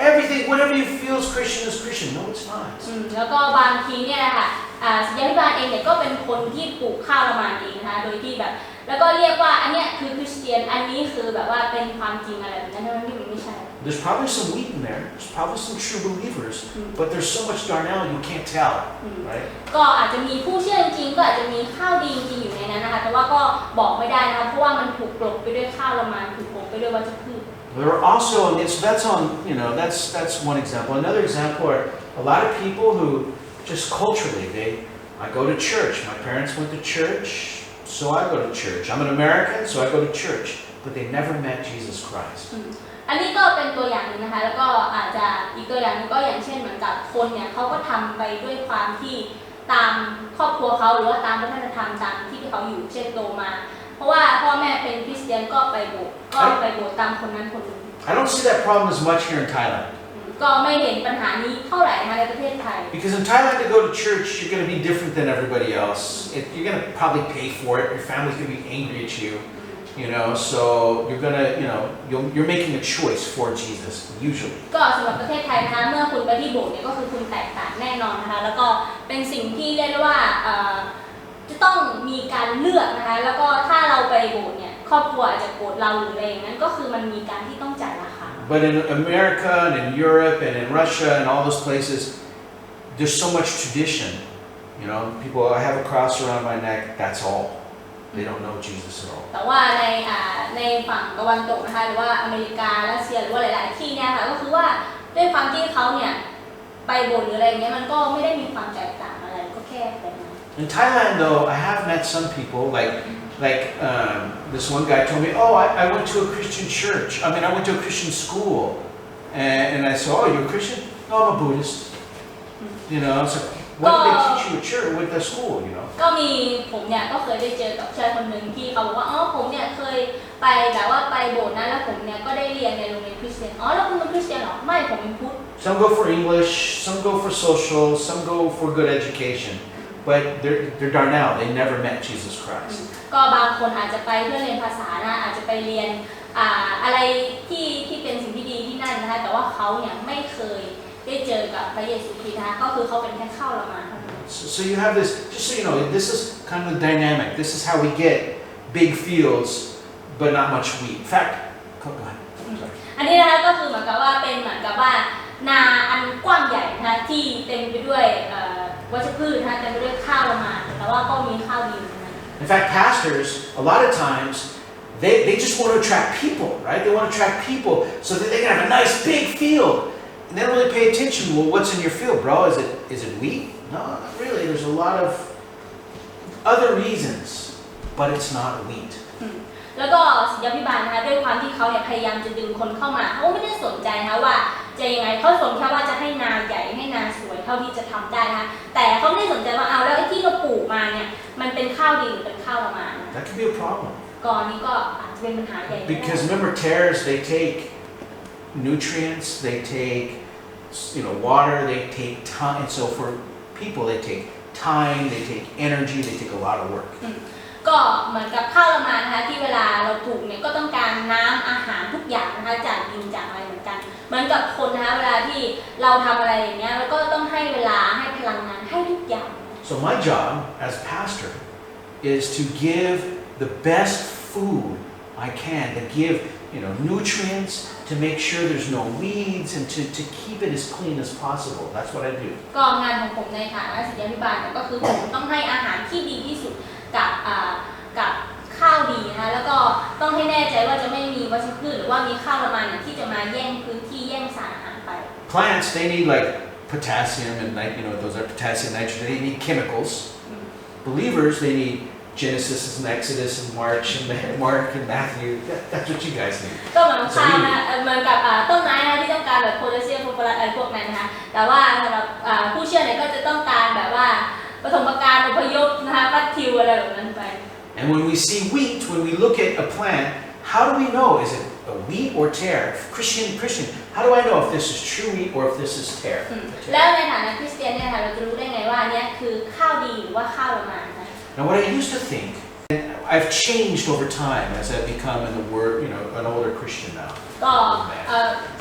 Everything, whatever you feel is Christian is Christian. No, it's not. แล้วก็บางทีเนี่ยนะคะศิษยาภิบาลเองเนี่ยก็เป็นคนที่ปลูกข้าวละมานเองนะคะโดยที่แบบแล้วก็เรียกว่าอันเนี้ยคือคริสเตียนอันนี้คือแบบว่าเป็นความจริงอะไรแบบนั้นทั้งที่มันไม่ใช่ There's probably some wheat in there. There's probably some true believers. But there's so much darnel you can't tell, right? ก็อาจจะมีผู้เชื่อจริงก็อาจจะมีข้าวดีจริงอยู่ในนั้นนะคะแต่ว่าก็บอกไม่ได้นะคะเพราะว่ามันถูกกลบไปด้วยข้าวละมานถูกกลบไปด้วยวัชพืช There are also, and that's one example. Another example are a lot of people who just culturally, I go to church. My parents went to church, so I go to church. I'm an American, so I go to church. But they never met Jesus Christ. อันนี้ก็เป็นตัวอย่างหนึ่งนะคะแล้วก็อาจจะอีกตัวอย่างนึงก็อย่างเช่นเหมือนกับคนเนี่ยเขาก็ทำไปด้วยความที่ตามครอบครัวเขาหรือว่าตามวัฒนธรรมตามที่เขาอยู่เช่นโตมาเพราะว่าพ่อแม่เป็นคริสเตียนก็ไปโบสถ์ตามคนนั้นคนนี้ I don't see that problem as much here in Thailand. ก็ไม่เห็นปัญหานี้เท่าไหร่นะคะในประเทศไทย Because in Thailand to go to church you're going to be different than everybody else. You're going to probably pay for it. Your family's going to be angry at you. You know, so you're gonna, you're making a choice for Jesus usually. ก็สำหรับประเทศไทยนะคะเมื่อคุณไปที่โบสถ์เนี่ยก็คือคุณแตกต่างแน่นอนนะคะแล้วก็เป็นสิ่งที่เรียกว่าจะต้องมีการเลือกนะคะแล้วก็ถ้าเราไปโบสถ์เนี่ยครอบครัวอาจจะโกรธเราหรืออะไรอย่างนั้นก็คือมันมีการที่ต้องจ่ายราคา But in America and in Europe and in Russia and all those places, there's so much tradition. You know, people, I have a cross around my neck. That's all.They don't know Jesus at all. แต่ว่าในฝั่งตะวันตกนะคะหรือว่าอเมริการัสเซียหรือว่าหลายๆที่เนี่ยค่ะก็คือว่าด้วยความที่เขาเนี่ยไปโบสถ์หรืออะไรเงี้ยมันก็ไม่ได้มีความแตกต่างอะไรก็แค่แบบนั้น In Thailand though, I have met some people like this one guy told me, oh, I went to a Christian church. I mean, I went to a Christian school, and I said, oh, you're a Christian? No, I'm a Buddhist. You know, so what did they teach you at church, with the school? You know. ก็มีผมเนี่ยก็เคยได้เจอกับชายคนหนึ่งที่เขาบอกว่าอ๋อผมเนี่ยเคยไปแบบว่าไปโบสถ์นะแล้วผมเนี่ยก็ได้เรียนในโรงเรียนคริสเตียนอ๋อแล้วคุณเป็นคริสเตียนเหรอไม่ผมเป็นพุทธ Some go for English, some go for social, some go for good education, but they're Darnell. They never met Jesus Christ. ก็บางคนอาจจะไปเพื่อเรียนภาษานะอาจจะไปเรียนอะไรที่เป็นสิ่งที่ดีที่นั่นนะคะแต่ว่าเขาเนี่ยไม่เคยได้เจอกับพระเยซูคริสต์นะคะก็คือเขาเป็นแค่ข้าวละหมาด So you have this, just so you know, this is kind of the dynamic. This is how we get big fields, but not much wheat. In fact, go ahead. อันนี้นะคะก็คือเหมือนกับว่าเป็นเหมือนกับว่านาอันกว้างใหญ่นะคะที่เต็มไปด้วยวัชพืชนะคะเต็มไปด้วยข้าวละหมาดแต่ว่าก็มีข้าวดีนะคะ In fact, pastors, a lot of times, they just want to attract people, right? They want to attract people so that they can have a nice big field.And they don't really pay attention. Well, what's in your field, bro? Is it wheat? No, not really. There's a lot of other reasons, but it's not wheat. แล้วก็ศิษยาภิบาลนะคะด้วยความที่เขาเนี่ยพยายามจะดึงคนเข้ามาเขาไม่ได้สนใจนะว่าจะยังไงเขาสนแค่ว่าจะให้นาใหญ่ให้นาสวยเท่าที่จะทำได้นะคะแต่เขาไม่ได้สนใจว่าเอาแล้วไอ้ที่เราปลูกมาเนี่ยมันเป็นข้าวดีหรือเป็นข้าวละหมาด That could be a problem. ก่อนนี้ก็อาจจะเป็นปัญหาใหญ่ Because remember, tares they take.Nutrients, they take, water, they take time. And so for people, they take time, they take energy, they take a lot of work. ก็เหมือนกับข้าวละหมาดนะคะที่เวลาเราปลูกเนี่ยก็ต้องการน้ำอาหารทุกอย่างนะคะจากดินจากอะไรเหมือนกันเหมือนกับคนนะคะเวลาที่เราทำอะไรอย่างเงี้ยแล้วก็ต้องให้เวลาให้พลังงานให้ทุกอย่าง So my job as pastor is to give the best food I can, to give nutrients, to make sure there's no weeds, and to keep it as clean as possible. That's what I do. ก็งานของผมในฐานะศิษยาภิบาลก็คือผมต้องให้อาหารที่ดีที่สุดกับข้าวดีนะคะแล้วก็ต้องให้แน่ใจว่าจะไม่มีวัชพืชหรือว่ามีข้าวละมันที่จะมาแย่งพื้นที่แย่งสารอาหารไป Plants, they need like potassium and those are potassium, nitrogen. They need chemicals. Believers, they need.Genesis and Exodus and Mark and Matthew. That's what you guys need. ก็เหมือนข้าวนะเหมือนกับต้นไม้นะที่ต้องการแบบโพแทสเซียมฟอสฟอรัสอะไรพวกนั้นนะคะแต่ว่าสำหรับผู้เชื่อเนี่ยก็จะต้องการแบบว่าปฐมกาลอพยพนะคะมัทธิวอะไรแบบนั้นไป And when we see wheat, when we look at a plant, how do we know? Is it a wheat or tare? Christian. How do I know if this is true wheat or if this is tare? แล้วในฐานะคริสเตียนเนี่ยค่ะเราจะรู้ได้ไงว่าเนี่ยคือข้าวดีหรือว่าข้าวละหมาด Now, what I used to think, and I've changed over time as I've become an older Christian now. ก็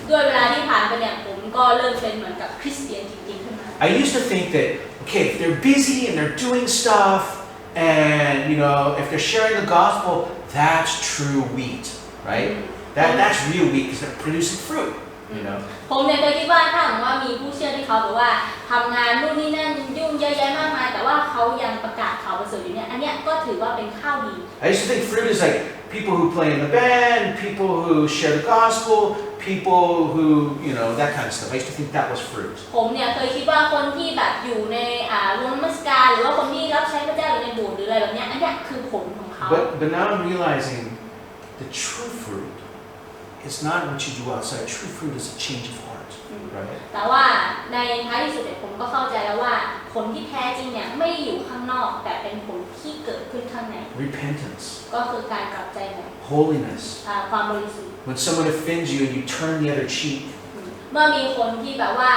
ด้วยเวลาที่ผ่านไปเนี่ยผมก็เริ่มเป็นเหมือนกับคริสเตียนจริงๆขึ้นมา I used to think that okay, if they're busy and they're doing stuff, and if they're sharing the gospel, that's true wheat, right? That's real wheat because they're producing fruit. ผมเนี่ยเคยคิดว่าถ้าสมมติว่ามีผู้เชื่อที่เขาบอกว่าทำงานนู่นนี่นั่นยุ่งเยอะแยะมากมายแต่ว่าเขายังประกาศข่าวประเสริฐอยู่เนี่ยอันเนี้ยก็ถือว่าเป็นข้าวดี I used to think fruit is like people who play in the band, people who share the gospel, people who that kind of stuff. I used to think that was fruit. ผมเนี่ยเคยคิดว่าคนที่แบบอยู่ในวงนมัสการหรือว่าคนที่รับใช้พระเจ้าอยู่ในโบสถ์หรืออะไรแบบเนี้ยอันเนี้ยคือผลของ But now I'm realizing the true fruit is not what you do outside. True fruit is a change of heart, right? แต่ว่าในท้ายที่สุดผมก็เข้าใจแล้วว่าผลที่แท้จริงเนี่ยไม่ได้อยู่ข้างนอกแต่เป็นผลที่เกิดขึ้นข้างใน Repentance. ก็คือการกลับใจใหม่ Holiness. ความบริสุทธิ์ When someone offends you and you turn the other cheek. เมื่อมีคนที่แบบว่า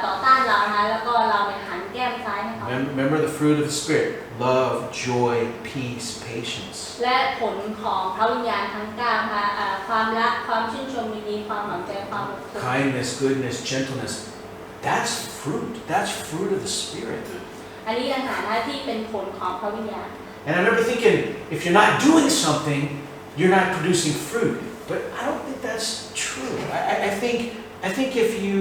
ต่อต้านเรานะคะแล้วก็เราเนี่ยหันแก้มซ้ายให้เขา Remember the fruit of the Spirit: love, joy, peace, patience. และผลของพระวิญญาณทั้ง9ค่ะความรักความชื่นชมยินดีความหวังใจความอดทน Kindness, goodness, gentleness. That's fruit. That's fruit of the Spirit. อันนี้ต่างหากที่เป็นผลของพระวิญญาณ And I remember thinking, if you're not doing something, you're not producing fruit. But I don't think that's true. I think if you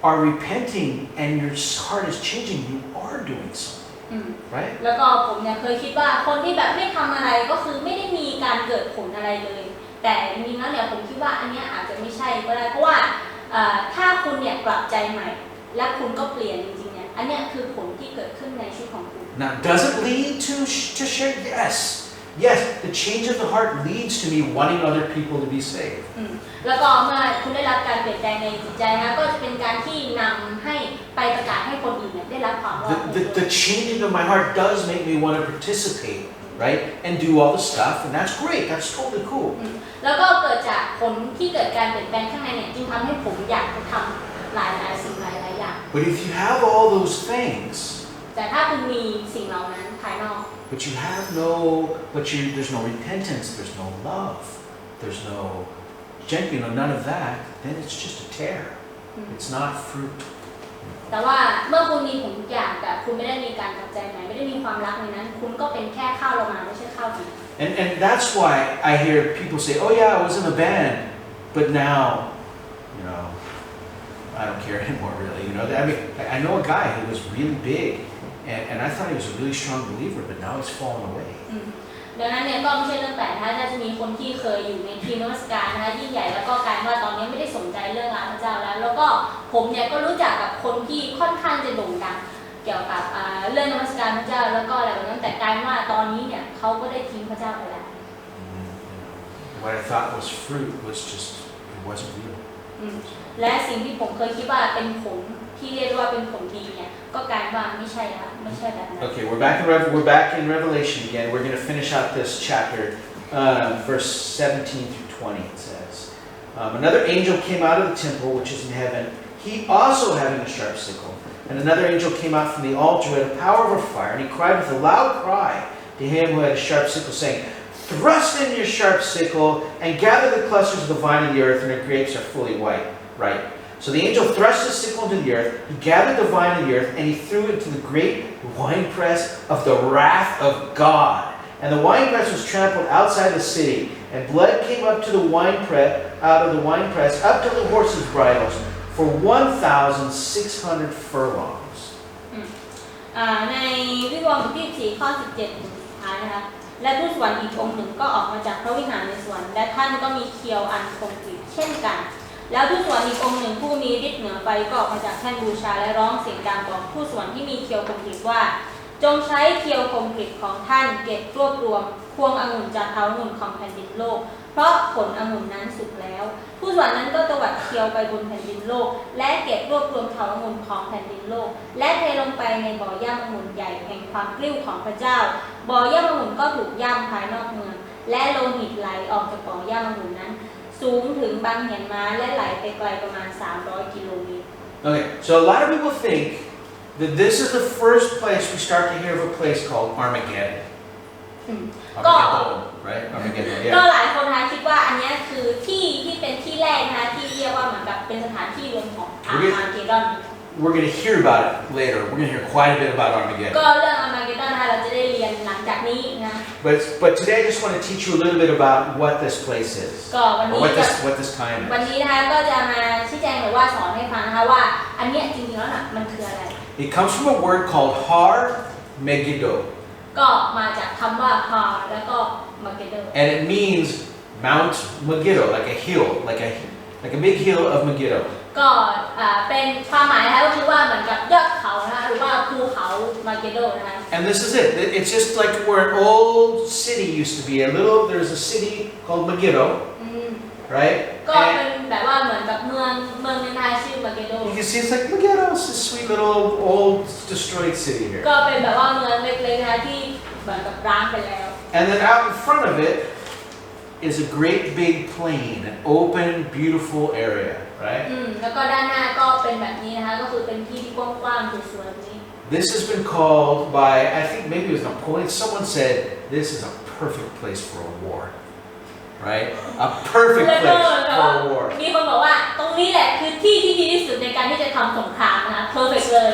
are repenting and your heart is changing, you are doing something, right? แล้วก็ผมเนี่ยเคยคิดว่าคนที่แบบไม่ทำอะไรก็คือไม่ได้มีการเกิดผลอะไรเลย แต่จริงๆแล้วเนี่ยผมคิดว่าอันนี้อาจจะไม่ใช่ก็ได้เพราะว่าถ้าคุณเนี่ยกลับใจใหม่และคุณก็เปลี่ยนจริงๆเนี่ยอันนี้คือผลที่เกิดขึ้นในชีวิตของคุณ Now, does it lead to share? Yes, the change of the heart leads to me wanting other people to be saved. แล้วก็เมื่อคุณได้รับการเปลี่ยนแปลงในจิตใจนะก็จะเป็นการที่นำให้ไปประกาศให้คนอื่นได้รับความรอด The changing of my heart does make me want to participate, right, and do all the stuff, and that's great. That's totally cool. แล้วก็เกิดจากผลที่เกิดการเปลี่ยนแปลงข้างในเนี่ยจึงทำให้ผมอยากจะทำหลายสิ่งหลายอย่าง But if you have all those things, แต่ถ้าคุณมีสิ่งเหล่านั้นภายนอก there's no repentance, there's no love, there's no none of that, then it's just a tear. It's not fruit. แต่ว่าเมื่อคุณมีผลทุกอย่างแต่คุณไม่ได้มีการกลับใจใหม่ไม่ได้มีความรักในนั้นคุณก็เป็นแค่ข้าวโลมาไม่ใช่ข้าวจริง And that's why I hear people say, "Oh yeah, I was in a band, but now, I don't care anymore, really." I mean, I know a guy who was really big, and I thought he was a really strong believer, but now he's fallen away. ดังนั้นเนี่ยก็ไม่ใช่เรื่องแปลกถ้าจะมีคนที่เคยอยู่ในทีมนมัสการนะคะยิ่งใหญ่แล้วก็กลายว่าตอนนี้ไม่ได้สนใจเรื่องงานพระเจ้าแล้วก็ผมเนี่ยก็รู้จักกับคนที่ค่อนข้างจะโด่งดังเกี่ยวกับเรื่องนมัสการพระเจ้าแล้วก็อะไรแบบนั้นแต่กลายว่าตอนนี้เนี่ยเขาก็ได้ทิ้งพระเจ้าไปแล้ว What I thought was fruit was just it wasn't real. และสิ่งที่ผมเคยคิดว่าเป็นผลที่เรียกว่าเป็นผลดีเนี่ยก็กลายว่าไม่ใช่แล้วไม่ใช่แบบนั้น Okay, we're back in Revelation again. We're going to finish out this chapter, verse 17 through 20. It says, another angel came out of the temple which is in heaven. He also having a sharp sickle, and another angel came out from the altar with the power of a fire, and he cried with a loud cry to him who had a sharp sickle, saying, "Thrust in your sharp sickle and gather the clusters of the vine of the earth, and their grapes are fully white." Right. So the angel thrust his sickle into the earth, he gathered the vine of the earth, and he threw it into the great winepress of the wrath of God. And the winepress was trampled outside the city, and blood came up to the winepress, out of the winepress, up to the horses' bridles, for 1,600 furlongs. ในวิวรณ์บทที่4ข้อ17ถึงสุดท้ายนะคะและทูตสวรรค์อีกองค์หนึ่งก็ออกมาจากพระวิหารในสวรรค์และท่านก็มีเคียวอันคมกริบเช่นกันแล้วทูตสวรรค์อีกองค์หนึ่งผู้มีฤทธิ์เหนือไฟก็ออกมาจากแท่นบูชาและร้องเสียงดังบอกทูตสวรรค์ที่มีเคียวคมกริบว่าจงใช้เคียวคมกริบของท่านเก็บรวบรวมพวงองุ่นจากเถาองุ่นของแผ่นดินโลกเพราะผลองุ่นนั้นสุกแล้วทูตสวรรค์นั้นก็ตวัดเคียวไปบนแผ่นดินโลกและเก็บรวบรวมเถาองุ่นของแผ่นดินโลกและเทลงไปในบ่อย่ำองุ่นใหญ่แห่งความกลิ้วของพระเจ้าบ่อย่ำองุ่นก็ถูกย่ำภายนอกเมืองและโลหิตไหลออกจากบ่อย่ำองุ่นนั้นสูงถึงบางเหียนม้าและไหลไปไกลประมาณ300 กิโลเมตร Okay, so a lot of people think that this is the first place we start to hear of a place called Armageddon. Armageddon, right? Armageddon, ก็ yeah. หลายคนนะคะคิดว่าอันนี้คือที่เป็นที่แรกนะคะที่เรียกว่าเหมือนกับเป็นสถานที่รวมของอาร์มาเกดดอน We're going to hear about it later. We're going to hear quite a bit about Armageddon. ก็เรื่องอาร์มาเกดดอนนะคะเราจะได้เรียนหลังจากนี้นะ But today I just want to teach you a little bit about what this place is, ก็วัน or นี้ what this time วัน is. นี้นะคะก็จะมาชี้แจงหรือว่าสอนให้ฟังนะคะว่าอันเนี้ยจริงๆแล้วน่ะมันคืออะไร It comes from a word called Har Megiddo, ก็มาจากคำว่าฮาแล้วก็มาเกดโด and it means Mount Megiddo, like a hill, like a big hill of Megiddo. ก็เป็นความหมายนะคะก็คือว่าเหมือนกับยอดเขานะคะหรือว่าภูเขามาเกโดนะคะ And this is it. It's just like where an old city used to be. There's a city called Megiddo, right? ก็เป็นแบบว่าเหมือนกับเมืองนึงนะคะชื่อมาเกโด You can see it's like Megiddo. It's a sweet little old destroyed city here. ก็เป็นแบบว่าเมืองเล็กๆนะคะที่เหมือนกับร้างไปแล้ว And then out in front of it is a great big plain, an open, beautiful area, right? แล้วก็ด้านหน้าก็เป็นแบบนี้นะคะก็คือเป็นที่ที่กว้างๆสวยๆแบบนี้ This has been called by, I think maybe it was Napoleon, someone said, this is a perfect place for a war, right? A perfect place for a war. มีคนบอกว่าตรงนี้แหละคือที่ที่ดีที่สุดในการที่จะทำสงครามนะคะ perfect เลย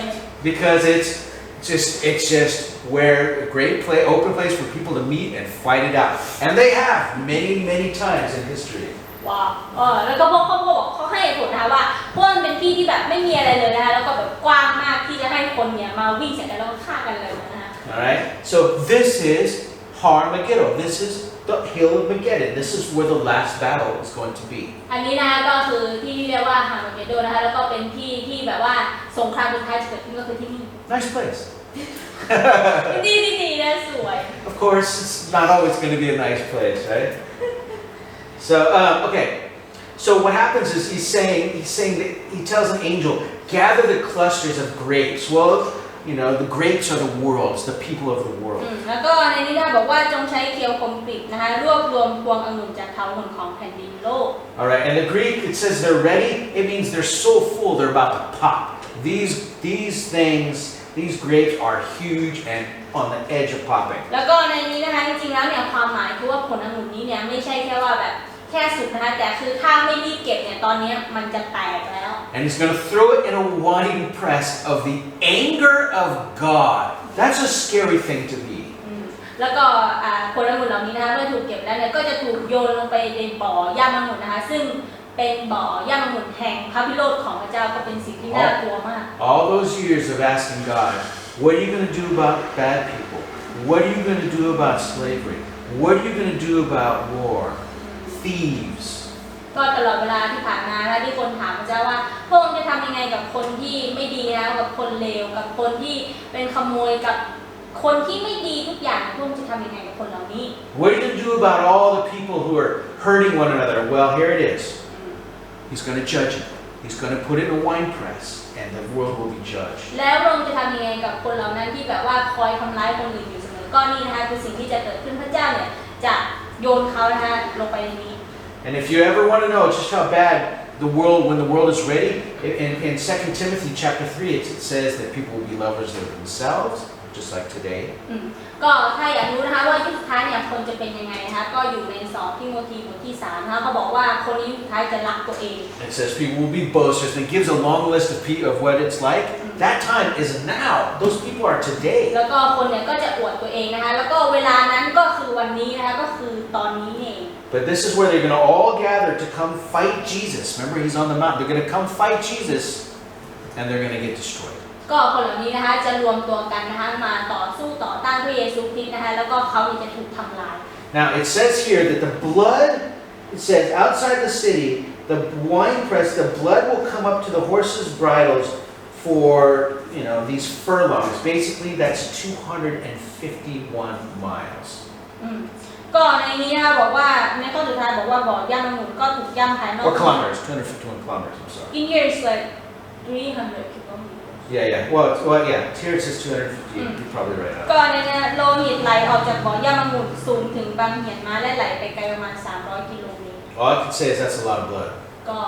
Because it's just where a great place, open place for people to meet and fight it out. And they have many times in history. ว้าวแล้วก็พวกเขาบอกเขาให้ผลนะคะว่าพวกมันเป็นที่ที่แบบไม่มีอะไรเลยนะคะแล้วก็แบบกว้างมากที่จะให้คนเนี่ยมาวิ่งเสร็จแล้วก็ฆ่ากันเลยนะคะ Alright, so this is Har Megiddo. This is the hill of Megiddo. This is where the last battle is going to be. อันนี้นะคะก็คือที่เรียกว่าฮาร์มาเกโดนะคะแล้วก็เป็นที่ที่แบบว่าสงครามสุดท้ายจะเกิดขึ้นก็คือที่นี่ Nice place. ที่ดีนะสวย Of course, it's not always going to be a nice place, right? So, okay. So what happens is he's saying that he tells an angel, gather the clusters of grapes. Well, the grapes are the world, it's the people of the world. แล้วก็ในนี้นะคะบอกว่าจงใช้เกลียวคมกริบนะคะรวบรวมพวงองุ่นจากเถาวัลย์ของแผ่นดินโลก All right, and the Greek it says they're ready. It means they're so full they're about to pop. These grapes are huge and on the edge of popping. แล้วก็ในนี้นะคะจริงๆแล้วเนี่ยความหมายคือว่าผลองุ่นนี้เนี่ยไม่ใช่แค่ว่าแบบแค่สุกนะคะแต่คือถ้าไม่รีบเก็บเนี่ยตอนนี้มันจะแตกแล้ว And he's going to throw it in a wine press of the anger of God. That's a scary thing to be. แล้วก็ผลองุ่นเหล่านี้นะคะเมื่อถูกเก็บแล้วเนี่ยก็จะถูกโยนลงไปในบ่อย่ามองุ่นนะคะซึ่งเป็นบ่อย่ามองุ่นแห่งพระพิโรธของพระเจ้าก็เป็นสิ่งที่น่ากลัวมาก All those years of asking God, what are you going to do about bad people? What are you going to do about slavery? What are you going to do about war? Thieves. ก็ตลอดเวลาที่ผ่านมานะที่คนถามพระเจ้าว่าพระองค์จะทำยังไงกับคนที่ไม่ดีนะกับคนเลวกับคนที่เป็นขโมยกับคนที่ไม่ดีทุกอย่างพระองค์จะทำยังไงกับคนเหล่านี้ What are you going to do about all the people who are hurting one another? Well, here it is. He's going to judge it. He's going to put it in a wine press, and the world will be judged. แล้วพระองค์จะทำยังไงกับคนเหล่านั้นที่แบบว่าคอยทำร้ายคนอื่นอยู่เสมอก็นี่นะคะคือสิ่งที่จะเกิดขึ้นพระเจ้าเนี่ยจะโยนเขานะคะลงไปในนี้ And if you ever want to know just how bad when the world is ready, in 2 Timothy chapter 3, it says that people will be lovers of themselves, just like today. ก็ถ้าอยากรู้นะคะว่ายุคสุดท้ายเนี่ยคนจะเป็นยังไงนะคะก็อยู่ใน2ทิโมธีบทที่3นะคะเขาบอกว่าคนในยุคสุดท้ายจะรักตัวเอง It says people will be boasters, and it gives a long list of what it's like. That time is now. Those people are today. แล้วก็คนเนี่ยก็จะอวดตัวเองนะคะแล้วก็เวลานั้นก็คือวันนี้นะคะก็คือตอนนี้เอง But this is where they're going to all gather to come fight Jesus. Remember, he's on the mountain. They're going to come fight Jesus, and they're going to get destroyed. ก็คนเหล่านี้นะคะจะรวมตัวกันนะคะมาต่อสู้ต่อต้านพระเยซูคริสต์นะคะแล้วก็เขาจะถูกทำลาย Now it says here that the blood, it says outside the city, the wine press, the blood will come up to the horses' bridles for these furlongs. Basically, that's 251 miles. ก็ในนี้นะคะบอกว่าในข้อสุดท้ายบอกว่าบ่อย่ามองุ่นก็ถูกย่ำภายนอก Or kilometers, 251 kilometers. I'm sorry. In here it's like 300 kilometers. Yeah. Well, yeah. Here it says 250. You're probably right. ก็ในนี้โลหิตไหลออกจากบ่อย่ามองุ่นสูงถึงบางเหียนม้าและไหลไปไกลประมาณ300 กิโลเมตร All I can say is that's a lot of blood. ก็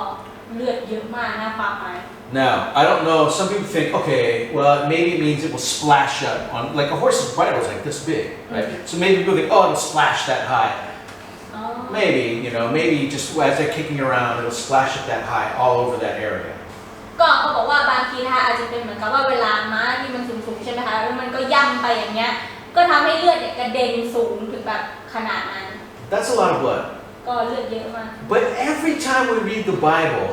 เลือดเยอะมากนะความหมาย Now, I don't know. Some people think, okay, well, maybe it means it will splash up on like a horse's bridle is like this big, right? So maybe people think, oh, it'll splash that high. Maybe just as they're kicking around, it'll splash up that high all over that area. ก็เขาบอกว่าบางทีนะคะอาจจะเป็นเหมือนกับว่าเวลาม้าที่มันสูงๆใช่ไหมคะแล้วมันก็ย่ำไปอย่างเงี้ยก็ทำให้เลือดเนี่ยกระเด็นสูงถึงแบบขนาดนั้น That's a lot of blood. ก็เลือดเยอะมาก But every time we read the Bible,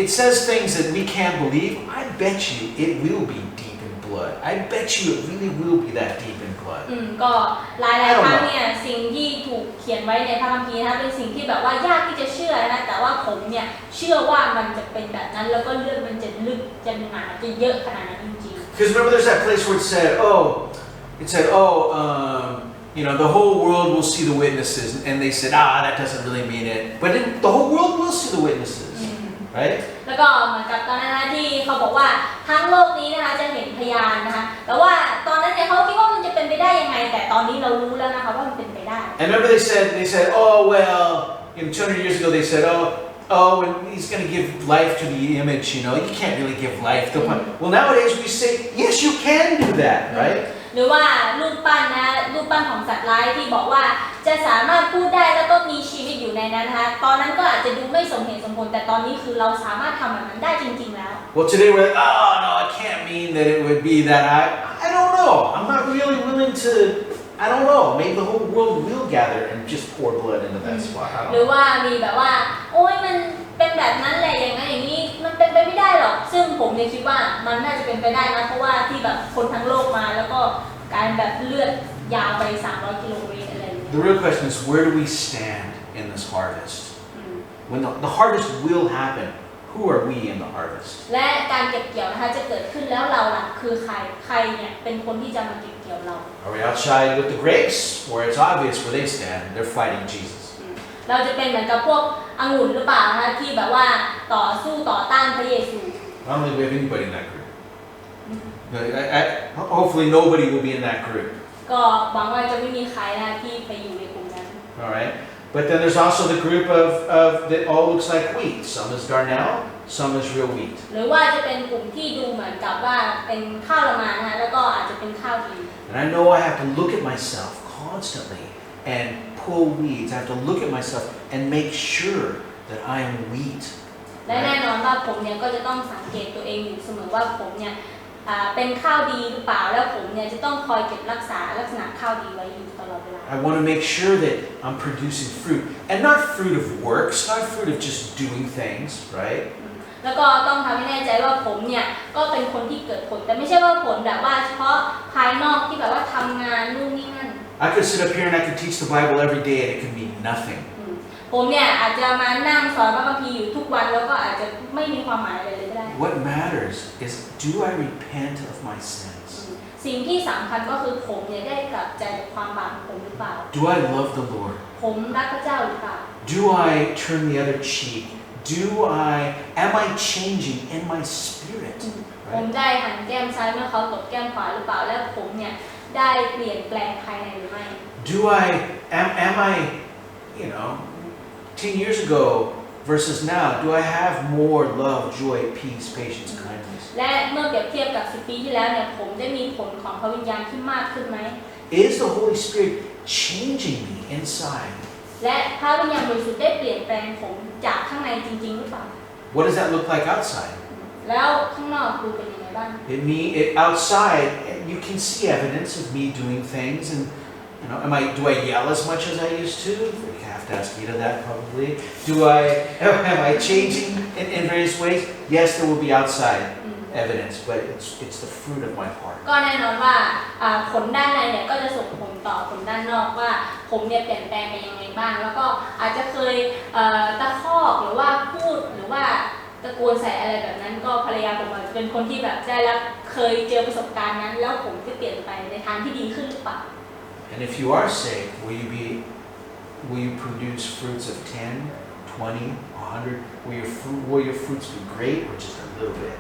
it says things that we can't believe. I bet you it will be deep in blood. I bet you it really will be that deep in blood. ก็หลายครั้งเนี่ยสิ่งที่ถูกเขียนไว้ในพระคัมภีร์นะเป็นสิ่งที่แบบว่ายากที่จะเชื่อนะแต่ว่าผมเนี่ยเชื่อว่ามันจะเป็นแบบนั้นแล้วก็เรื่องมันจะลึกจะหนาจะเยอะขนาดนั้นจริงๆ Because remember, there's that place where it said, you know, the whole world will see the witnesses, and they said, that doesn't really mean it. But then the whole world will see the witnesses, right? แล้วก็เหมือนกับตอนนั้นนะที่เขาบอกว่าทั้งโลกนี้นะคะจะเห็นพยานนะคะแต่ว่าตอนนั้นเนี่ยเขาคิดว่ามันจะเป็นไปได้ยังไงแต่ตอนนี้เรารู้แล้วนะคะว่ามันเป็นไปได้ And remember they said, oh well, you know, 200 years ago they said, when he's going to give life to the image, you know, you can't really give life. Well, nowadays we say, yes, you can do that, right? หรือว่ารูปปั้นของสัตว์ร้ายที่บอกว่าจะสามารถพูดได้แล้วก็มีชีวิตอยู่ในนั้นนะคะตอนนั้นก็อาจจะดูไม่สมเหตุสมผลแต่ตอนนี้คือเราสามารถทำแบบนั้นได้จริงๆแล้ว Well, today we're like, no, it can't mean that it would be that high. I don't know. I'm not really willing to. I don't know. Maybe the whole world will gather and just pour blood into that spot. I don't know. หรือว่ามีแบบว่าโอ้ยมันเป็นแบบนั้นแหละอย่างนั้นอย่างนี้มันเป็นไปไม่ได้หรอกซึ่งผมเนี่ยคิดว่ามันน่าจะเป็นไปได้นะเพราะว่าที่แบบคนทั้งโลกมาแล้วก็การแบบเลือดยาวไป300 กิโลเมตรอะไรอย่างเงี้ย The real question is, where do we stand in this harvest? When the harvest will happen, who are we in the harvest? และการเก็บเกี่ยวนะคะจะเกิดขึ้นแล้วเราล่ะคือใครเนี่ยเป็นคนที่จะมาเก็บเกี่ยวเรา Are we outside with the grapes, where it's obvious where they stand? They're fighting Jesus. เราจะเป็นเหมือนกับพวกองุ่นหรือเปล่านะคะที่แบบว่าต่อสู้ต่อต้านพระเยซู I don't think we have anybody in that group. Hopefully nobody will be in that group. ก็หวังว่าจะไม่มีใครนะที่ไปอยู่ในกลุ่มนั้น All right. But then there's also the group of that all looks like wheat. Some is darnel, some is real wheat. หรือว่าจะเป็นกลุ่มที่ดูเหมือนกับว่าเป็นข้าวละมานนะแล้วก็อาจจะเป็นข้าวดี And I know I have to look at myself constantly and pull weeds. I have to look at myself and make sure that I am wheat. และแน่นอนว่าผมเนี่ยก็จะต้องสังเกตตัวเองอยู่เสมอว่าผมเนี่ยเป็นข้าวดีหรือเปล่าแล้วผมเนี่ยจะต้องคอยเก็บรักษาลักษณะข้าวดีไว้อยู่ตลอดเวลา I want to make sure that I'm producing fruit, and not fruit of works, not fruit of just doing things, right? แล้วก็ต้องทำให้แน่ใจว่าผมเนี่ยก็เป็นคนที่เกิดผลแต่ไม่ใช่ว่าผลแบบว่าเฉพาะภายนอกที่แบบว่าทำงานนู่นนี่นั่น I could sit up here and I could teach the Bible every day, and it could mean nothing. ผมเนี่ยอาจจะมานั่งสอนพระคัมภีร์อยู่ทุกวันแล้วก็อาจจะไม่มีความหมายอะไรเลยก็ได้ What matters is, do I repent of my sins? สิ่งที่สำคัญก็คือผมเนี่ยได้กลับใจจากความบาปของผมหรือเปล่า Do I love the Lord? ผมรักพระเจ้าหรือเปล่า Do I turn the other cheek? Am I changing in my spirit? ผมได้หันแก้มซ้ายเมื่อเขาตบแก้มขวาหรือเปล่าและผมเนี่ยได้เปลี่ยนแปลงภายในหรือไม่ Am I, 10 years ago versus now, do I have more love, joy, peace, patience, kindness? และเมื่อเปรียบเทียบกับ10 ปีที่แล้วเนี่ยผมได้มีผลของพระวิญญาณที่มากขึ้นไหม Is the Holy Spirit changing me inside? และพระวิญญาณบริสุทธิ์ได้เปลี่ยนแปลงผมจากข้างในจริงๆหรือเปล่า What does that look like outside? แล้วข้างนอกดูเป็นยังไงบ้าง Outside, you can see evidence of me doing things, and do I yell as much as I used to? You have to ask Gita that probably. Am I changing in various ways? Yes, there will be outside evidence, but it's the fruit of my heart. ก็แน่นอนว่าผลด้านในเนี่ยก็จะส่งผลต่อผลด้านนอกว่าผมเนี่ยเปลี่ยนแปลงไปยังไงบ้างแล้วก็อาจจะเคยตะคอกหรือว่าพูดหรือว่าตะโกนใส่อะไรแบบนั้นก็ภรรยาผมอาจจะเป็นคนที่แบบได้รับเคยเจอประสบการณ์นั้นแล้วผมจะเปลี่ยนไปในทางที่ดีขึ้นหรือเปล่า And if you are saved, will you produce fruits of 10, 20, 100? Will your fruits be great or just a little bit?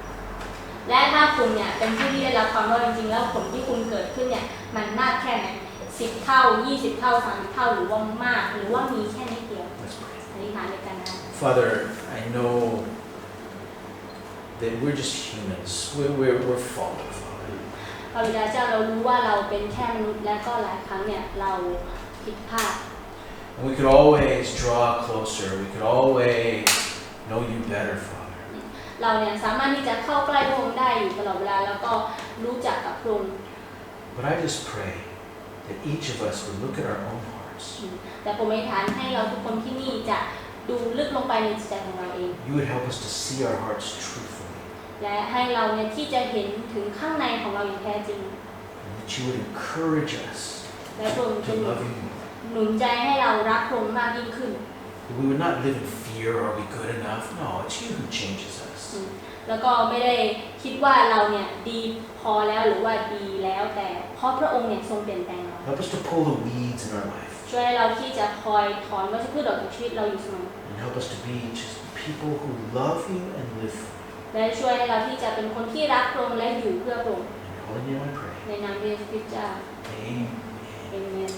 และถ้าคุณเนี่ยเป็นผู้ที่ได้รับความรอดจริงๆแล้วผลที่คุณเกิดขึ้นเนี่ยมันมากแค่ไหน10 เท่า 20 เท่า 30 เท่าหรือว่ามากหรือว่ามีแค่นิดเดียวอธิษฐานด้วยกันนะ Father, I know that we're just humans. We're fallen, Father. พระบิดาเจ้าเรารู้ว่าเราเป็นแค่มนุษย์และก็หลายครั้งเนี่ยเราผิดพลาด And we could always draw closer. We could always know you better, Father. เราเนี่ยสามารถที่จะเข้าใกล้พระองค์ได้อยู่ตลอดเวลาแล้วก็รู้จักกับพระองค์ But I just pray that each of us would look at our own hearts. แต่ผมอธิษฐานให้เราทุกคนที่นี่จะดูลึกลงไปในจิตใจของเราเอง You would help us to see our hearts truthfully. และให้เราเนี่ยที่จะเห็นถึงข้างในของเราอย่างแท้จริง and that you would encourage us และพระองค์จะ to love you more. หนุนใจให้เรารักพระองค์มากยิ่งขึ้น That we would not live in fear. Are we good enough? No, it's you who changes us. แล้วก็ไม่ได้คิดว่าเราเนี่ยดีพอแล้วหรือว่าดีแล้วแต่เพราะพระองค์เนี่ยทรงเปลี่ยนแปลงเรา Help us to pull the weeds in our life. ช่วยให้เราที่จะคอยถอนวัชพืชออกจากชีวิตเราอยู่เสมอ And help us to be just people who love you and live for you. และช่วยให้เราที่จะเป็นคนที่รักพระองค์และอยู่เพื่อพระองค์ In your holy name I pray. ในนามพระเยซูคริสต์เจ้า Amen. เอเมน